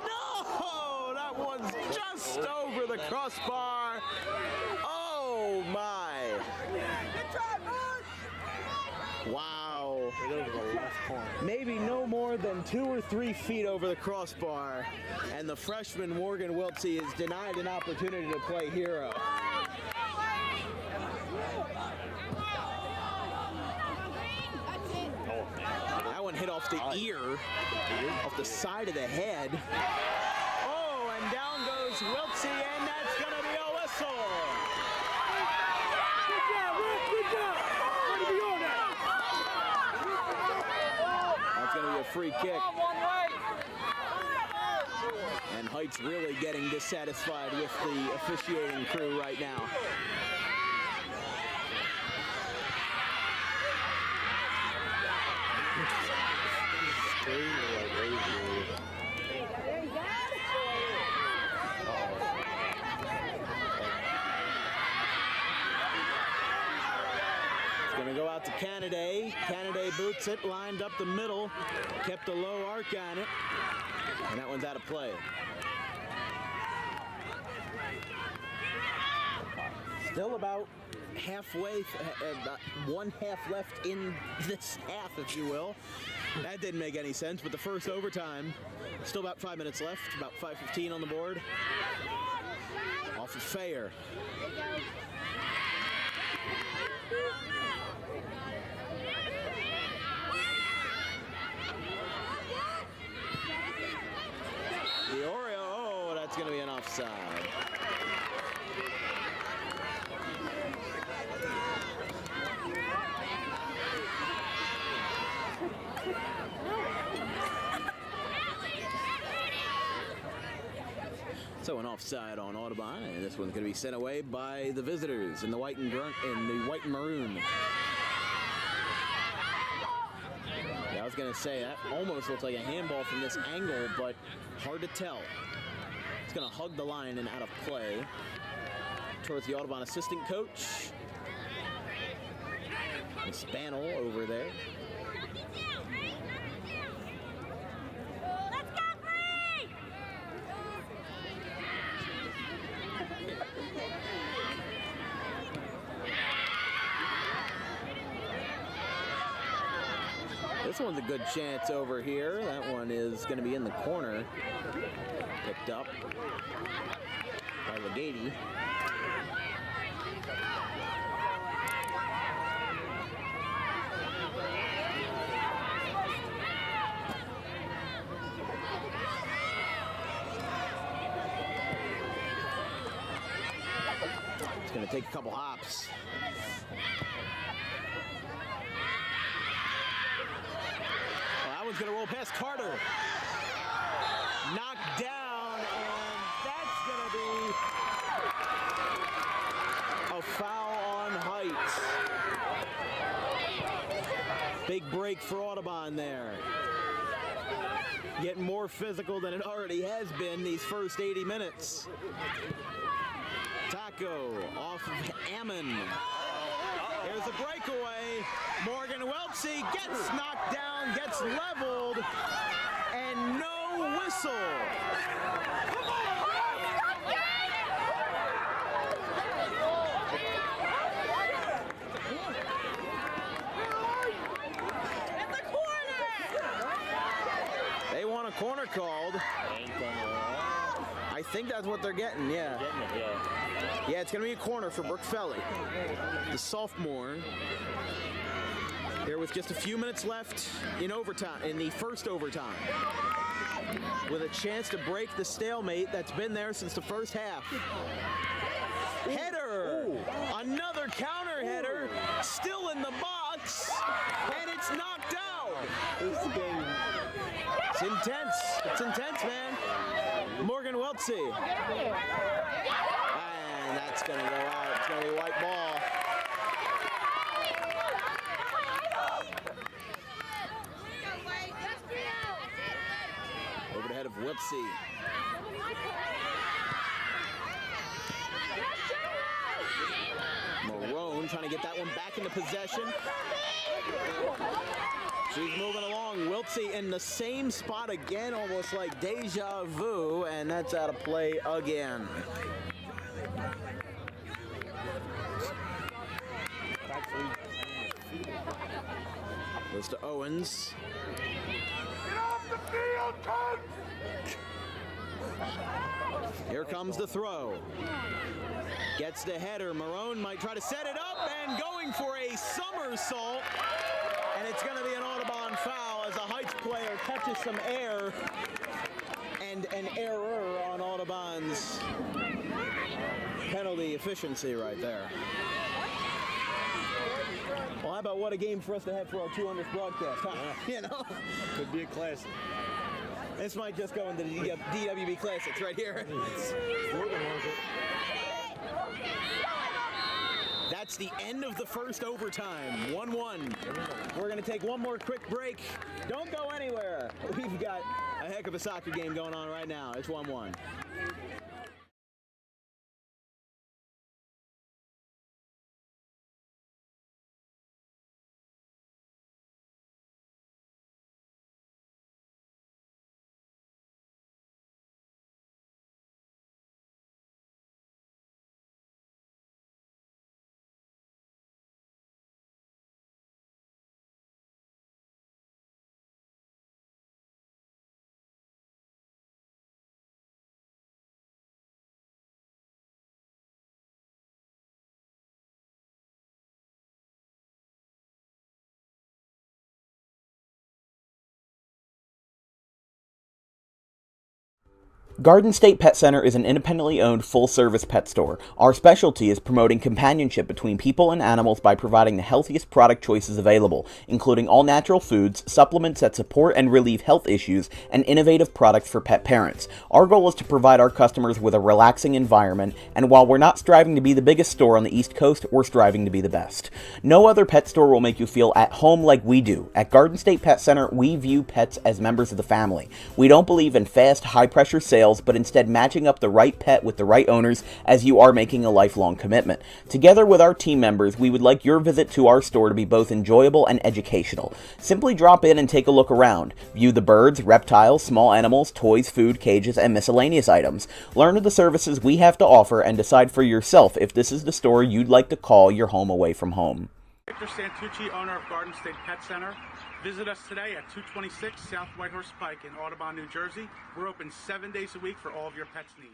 No! That one's just over the crossbar. Oh my. Wow. Maybe no more than 2 or 3 feet over the crossbar. And the freshman Morgan Wiltsey is denied an opportunity to play hero. That one hit off the ear, off the side of the head. Oh, and down goes Wiltsey, and that's going to be a whistle.
Good job, Rick. Good job. Way to be on that.
That's going to be a free kick. And Heights really getting dissatisfied with the officiating crew right now. It's going to go out to Canada. Canada boots it, lined up the middle, kept a low arc on it, and that one's out of play. Still about halfway, about 1/2 left in this half, if you will. That didn't make any sense, but the first overtime, still about 5 minutes left, about 5:15 on the board. Off of Fair. The Oreo, oh, that's going to be an offside. So an offside on Audubon, and this one's going to be sent away by the visitors in the white and maroon. Yeah, I was going to say that almost looks like a handball from this angle, but hard to tell. It's going to hug the line and out of play towards the Audubon assistant coach. And Spannel over there. This one's a good chance over here. That one is going to be in the corner. Picked up by Legady. It's going to take a couple hops. One's going to roll past Carter. Knocked down, and that's going to be a foul on Heights. Big break for Audubon there. Getting more physical than it already has been these first 80 minutes. Taco off of Ammon. Here's a breakaway. Morgan Weltsy gets knocked down, gets leveled, and no whistle. They want a corner called. I think that's what they're getting, yeah. Yeah, it's going to be a corner for Brooke Felly, the sophomore. There was just a few minutes left in overtime, in the first overtime, with a chance to break the stalemate that's been there since the first half. Header! Another counter header, still in the box, and it's knocked out. It's intense. It's intense, man. Morgan Weltsy. And that's going to go out. It's going to be a white ball. Over the head of Weltsy. Marone trying to get that one back into possession. She's moving along. Weltsy in the same spot again, almost like deja vu, and that's out of play again. Goes to Owens.
Get off the field, Coach!
Here comes the throw. Gets the header. Marone might try to set it up, and going for a somersault. And it's going to be an Audubon foul as a Heights player catches some air, and an error on Audubon's penalty efficiency right there. Well, how about what a game for us to have for our 200th broadcast, huh? You know?
Could be a classic.
This might just go into the DWB Classics right here. That's the end of the first overtime, 1-1. We're going to take one more quick break. Don't go anywhere. We've got a heck of a soccer game going on right now. It's 1-1. Garden State Pet Center is an independently owned full-service pet store. Our specialty is promoting companionship between people and animals by providing the healthiest product choices available, including all-natural foods, supplements that support and relieve health issues, and innovative products for pet parents. Our goal is to provide our customers with a relaxing environment, and while we're not striving to be the biggest store on the East Coast, we're striving to be the best. No other pet store will make you feel at home like we do. At Garden State Pet Center, we view pets as members of the family. We don't believe in fast, high-pressure sales, but instead matching up the right pet with the right owners, as you are making a lifelong commitment. Together with our team members, we would like your visit to our store to be both enjoyable and educational. Simply drop in and take a look around. View the birds, reptiles, small animals, toys, food, cages, and miscellaneous items. Learn of the services we have to offer and decide for yourself if this is the store you'd like to call your home away from home.
Victor Santucci, owner of Garden State Pet Center. Visit us today at 226 South Whitehorse Pike in Audubon, New Jersey. We're open 7 days a week for all of your pets' needs.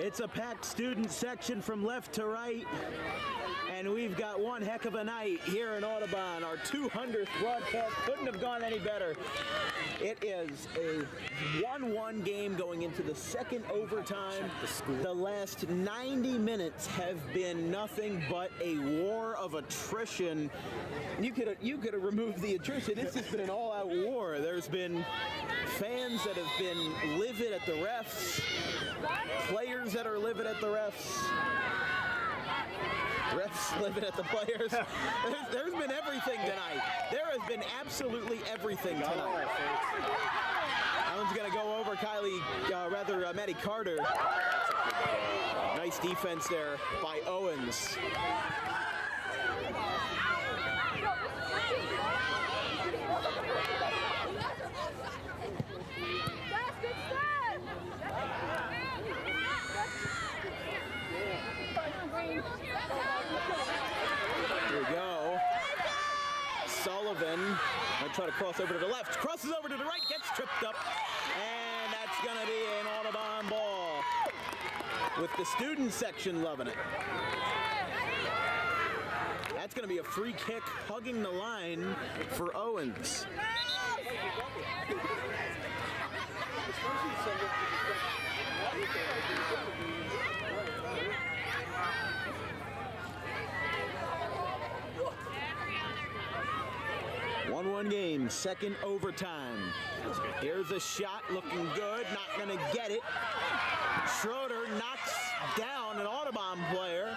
It's a packed student section from left to right, and we've got one heck of a night here in Audubon. Our 200th broadcast couldn't have gone any better. It is a 1-1 game going into the second overtime. The last 90 minutes have been nothing but a war of attrition. You could have removed the attrition. This has been an all-out war. There's been fans that have been livid at the refs, players that are livid at the refs. Refs living at the players. There's been everything tonight. There has been absolutely everything tonight. That one's going to go over Maddie Carter. Nice defense there by Owens. Here we go. Sullivan might try to cross over to the left. Crosses over to the right, gets tripped up. And that's going to be an Audubon ball. With the student section loving it. That's going to be a free kick hugging the line for Owens. One game, second overtime. Here's a shot, looking good, not gonna get it. Schroeder knocks down an Audubon player.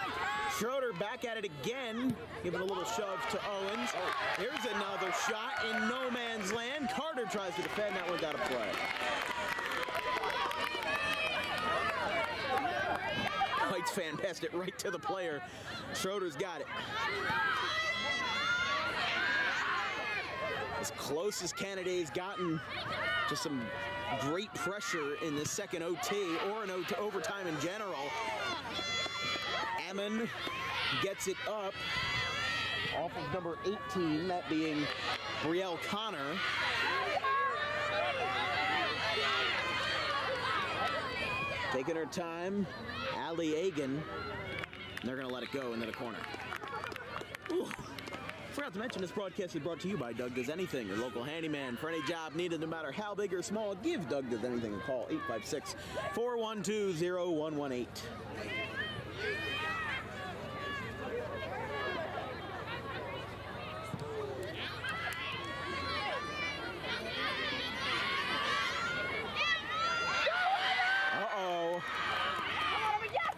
Schroeder back at it again, giving a little shove to Owens. Here's another shot in no man's land. Carter tries to defend, that one's out of play. Heights fan passed it right to the player. Schroeder's got it. As close as Canada's gotten to some great pressure in this second OT or an overtime in general. Ammon gets it up off of number 18, that being Brielle Connor. Taking her time, Allie Agan. They're going to let it go into the corner. Ooh. Forgot to mention this broadcast is brought to you by Doug Does Anything, your local handyman. For any job needed, no matter how big or small, give Doug Does Anything a call, 856-412-0118.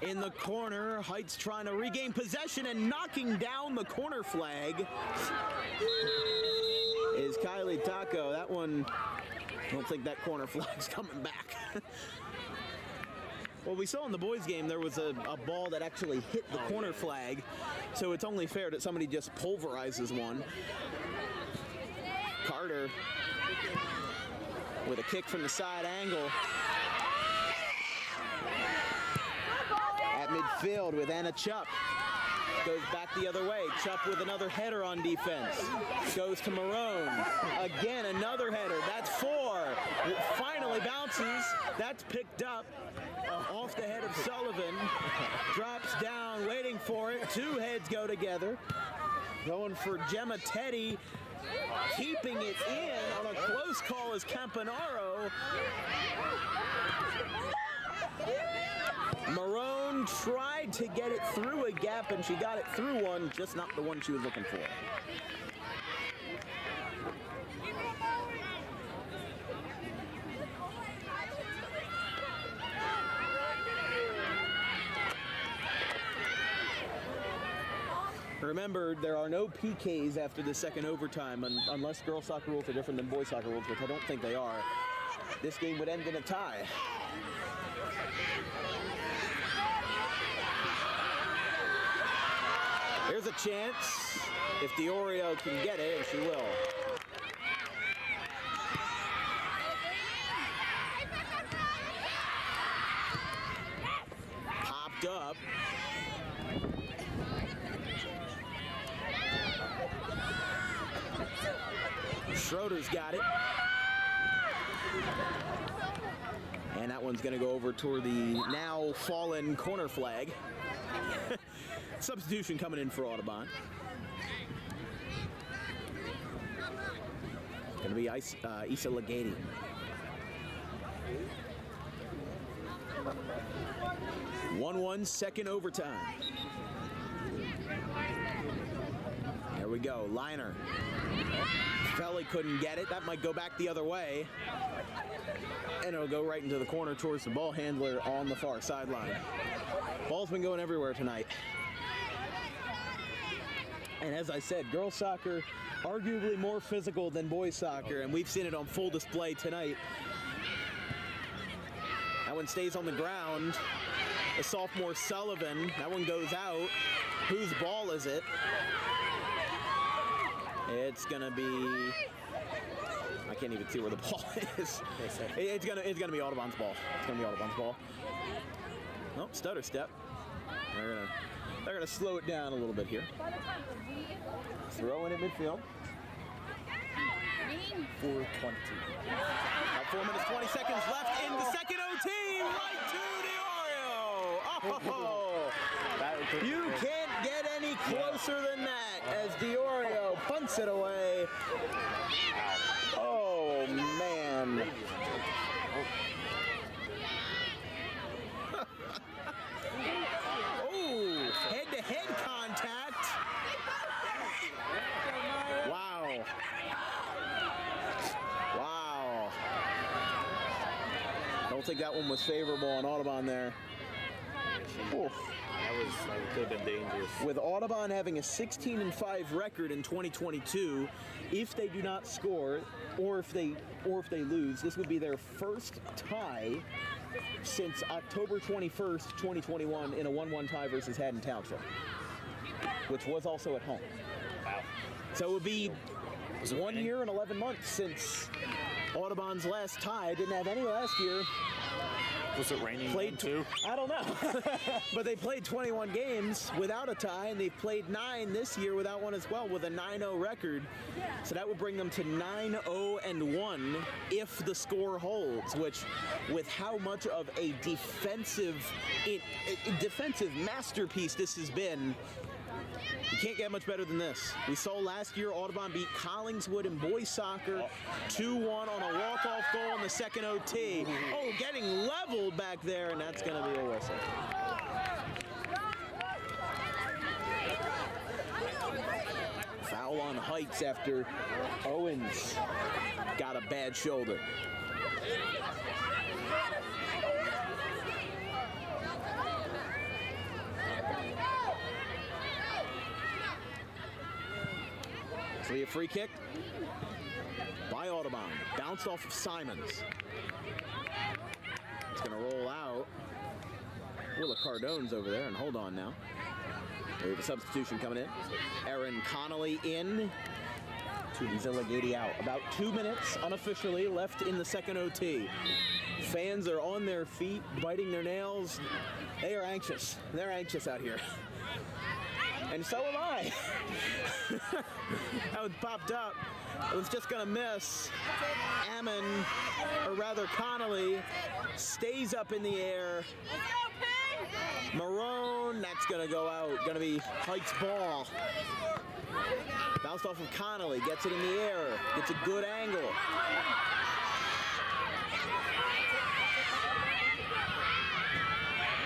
In the corner, Heights trying to regain possession and knocking down the corner flag is Kylie Taco. That one, I don't think that corner flag's coming back. Well, we saw in the boys' game there was a ball that actually hit the corner flag, so it's only fair that somebody just pulverizes one. Carter with a kick from the side angle. At midfield with Anna Chupp. Goes back the other way. Chupp with another header on defense. Goes to Marone. Again, another header. That's 4. It finally bounces. That's picked up off the head of Sullivan. Drops down, waiting for it. Two heads go together. Going for Gemma Teddy. Keeping it in on a close call is Campanaro. Marone tried to get it through a gap, and she got it through one, just not the one she was looking for. Remember, there are no PKs after the second overtime, unless girls soccer rules are different than boys soccer rules, which I don't think they are. This game would end in a tie. Here's a chance, if the Oreo can get it, and she will. Popped up. Schroeder's got it. And that one's going to go over toward the now fallen corner flag. Substitution coming in for Audubon. Going to be Issa Legati. One second overtime. There we go. Liner. Felly couldn't get it. That might go back the other way. And it'll go right into the corner towards the ball handler on the far sideline. Ball's been going everywhere tonight. And as I said, girls soccer, arguably more physical than boys soccer, and we've seen it on full display tonight. That one stays on the ground. The sophomore Sullivan, that one goes out. Whose ball is it? It's gonna be, I can't even see where the ball is. It's gonna be Audubon's ball. It's gonna be Audubon's ball. Oh, stutter step. They're gonna slow it down a little bit here. Throw in at midfield.
4:20.
About 4 minutes, 20 seconds left in the second OT. Right to Diorio. Oh, you can't get any closer than that as Diorio punts it away. Oh, man. Oh, head-to-head contact. Wow. Wow. Don't think that one was favorable on Audubon there. Oh.
That could have been dangerous.
With Audubon having a 16-5 record in 2022, if they do not score or if they lose, this would be their first tie since October 21st, 2021 in a 1-1 tie versus Haddon Township, which was also at home.
Wow.
So it would be 1 year and 11 months since Audubon's last tie. Didn't have any last year.
Was it raining
Played
too?
I don't know. But they played 21 games without a tie, and they've played 9 this year without one as well, with a 9-0 record. So that would bring them to 9-0-1 if the score holds, which, with how much of a defensive masterpiece this has been, you can't get much better than this. We saw last year Audubon beat Collingswood in boys soccer 2-1 on a walk-off goal in the second OT. Oh, getting leveled back there, and that's going to be a whistle. Foul on Heights after Owens got a bad shoulder. So a free kick by Audubon. Bounced off of Simons. It's going to roll out. Willa Cardone's over there, and hold on now. We have a substitution coming in. Aaron Connolly in. Zilligady out. About 2 minutes unofficially left in the second OT. Fans are on their feet, biting their nails. They are anxious. They're anxious out here. And so am I. That one popped up. It was just going to miss. Ammon, or rather Connolly, stays up in the air. Marone, that's going to go out. Going to be Heights' ball. Bounced off of Connolly, gets it in the air, gets a good angle.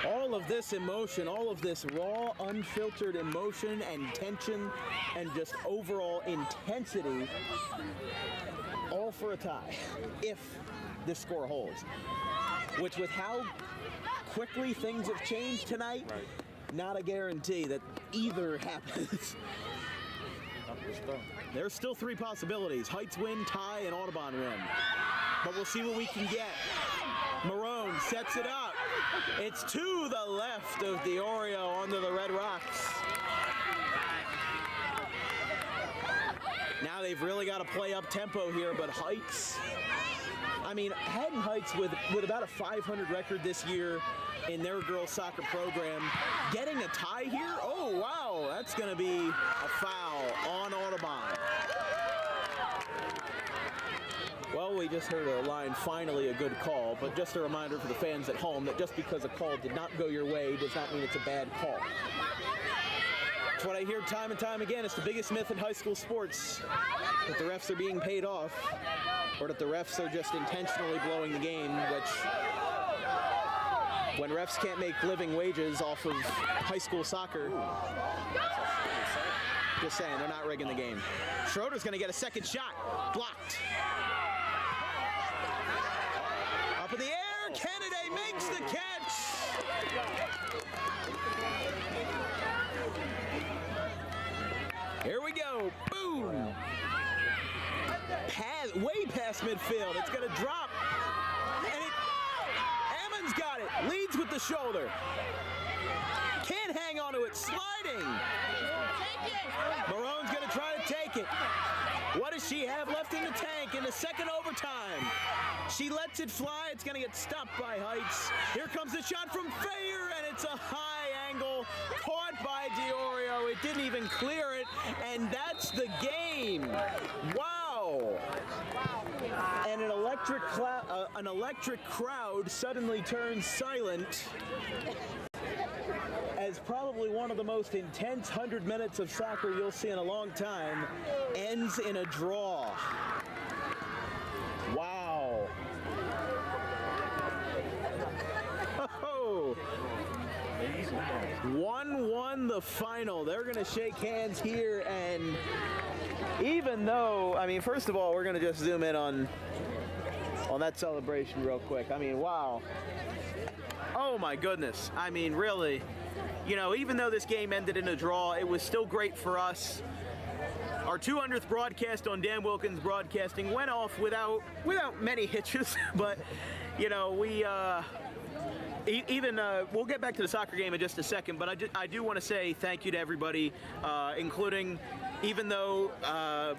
All of this emotion, all of this raw, unfiltered emotion and tension and just overall intensity, all for a tie, if this score holds. Which, with how quickly things have changed tonight, not a guarantee that either happens. There's still 3 possibilities. Heights win, tie, and Audubon win. But we'll see what we can get. Marone sets it up. It's to the left of Diorio onto the Red Rocks. Now they've really got to play up tempo here, but Heights, I mean, Haddon Heights with about a 500 record this year in their girls soccer program, getting a tie here? Oh, wow, that's going to be a foul on Audubon. Well, we just heard a line, finally a good call, but just a reminder for the fans at home that just because a call did not go your way does not mean it's a bad call. It's what I hear time and time again. It's the biggest myth in high school sports, that the refs are being paid off, or that the refs are just intentionally blowing the game, which, when refs can't make living wages off of high school soccer, just saying, they're not rigging the game. Schroeder's going to get a second shot. Blocked. Up in the air, Kennedy makes the catch. midfield. It's going to drop. And Ammon's got it. Leads with the shoulder. Can't hang on to it. Sliding. Marone's going to try to take it. What does she have left in the tank in the second overtime? She lets it fly. It's going to get stopped by Heights. Here comes the shot from Fayer, and it's a high angle caught by Diorio. It didn't even clear it, and that's the game. Wow. And an electric crowd suddenly turns silent as probably one of the most intense 100 minutes of soccer you'll see in a long time ends in a draw. Wow. Oh. 1-1 the final. They're going to shake hands here, and even though, I mean, first of all, we're going to just zoom in on that celebration real quick. I mean, wow. Oh my goodness. I mean, really, you know, even though this game ended in a draw, it was still great for us. Our 200th broadcast on Dan Wilkins Broadcasting went off without many hitches, but you know, we we'll get back to the soccer game in just a second, but I do want to say thank you to everybody, including, even though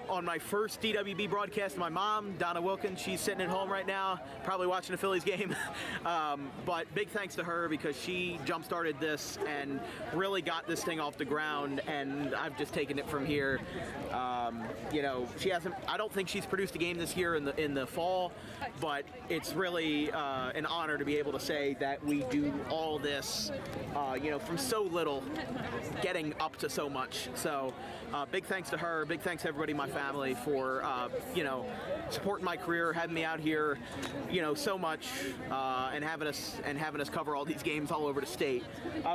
on my first DWB broadcast, my mom, Donna Wilkins, she's sitting at home right now, probably watching a Phillies game, but big thanks to her because she jump-started this and really got this thing off the ground, and I've just taken it from here. You know, I don't think she's produced a game this year in the fall, but it's really an honor to be able to say that we do all this, you know, from so little, getting up to so much. So big thanks to her, big thanks to everybody in my family for, you know, supporting my career, having me out here, you know, so much, and having us cover all these games all over the state.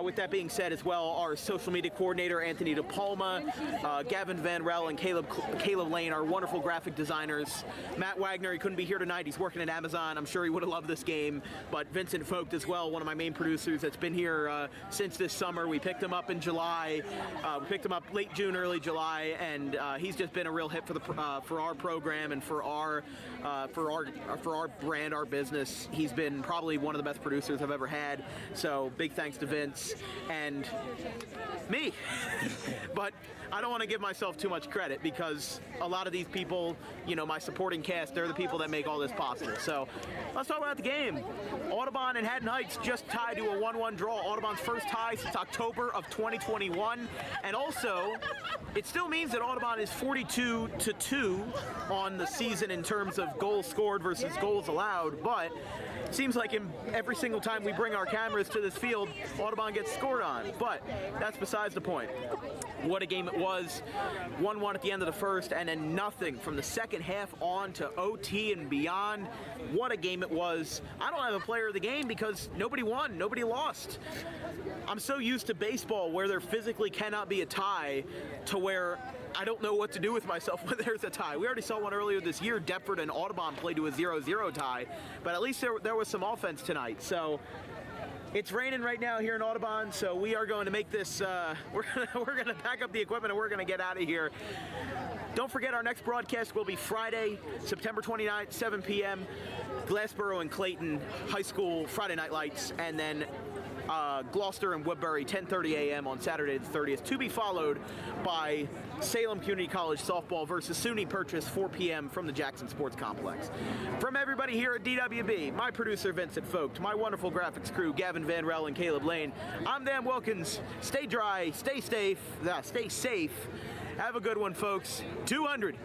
With that being said as well, our social media coordinator, Anthony DePalma, Gavin Van Rel, and Caleb Lane, our wonderful graphic designers. Matt Wagner, he couldn't be here tonight. He's working at Amazon. I'm sure he would have loved this game. But Vincent Vogt as well, one of my main producers that's been here since this summer. We picked him up in July. We picked him up late June, early July, and he's just been a real hit for our program and for our brand, our business. He's been probably one of the best producers I've ever had. So big thanks to Vince and me. But I don't want to give myself too much credit because a lot of these people, you know, my supporting cast, they're the people that make all this possible. So let's talk about the game. Audubon and Haddon Heights just tied to a 1-1 draw. Audubon's first tie since October of 2021. And also, it still means that Audubon is 42-2 on the season in terms of goals scored versus goals allowed. But it seems like every single time we bring our cameras to this field, Audubon gets scored on. But that's besides the point. What a game it was. 1-1 at the end of the first, and then nothing from the second half on to OT and beyond. What a game it was. I don't have a player of the game because nobody won, nobody lost. I'm so used to baseball where there physically cannot be a tie to where I don't know what to do with myself when there's a tie. We already saw one earlier this year. Deptford and Audubon played to a 0-0 tie, but at least there was some offense tonight. So it's raining right now here in Audubon, so we are going to make this, we're going to pack up the equipment and we're going to get out of here. Don't forget, our next broadcast will be Friday, September 29th, 7 p.m. Glassboro and Clayton High School Friday Night Lights, and then Gloucester and Woodbury, 10:30 a.m. on Saturday the 30th, to be followed by Salem Community College softball versus SUNY Purchase, 4 p.m. from the Jackson Sports Complex. From everybody here at DWB, my producer Vincent Vogt, my wonderful graphics crew Gavin Van Rel and Caleb Lane, I'm Dan Wilkins. Stay dry, stay safe, have a good one, folks. 200.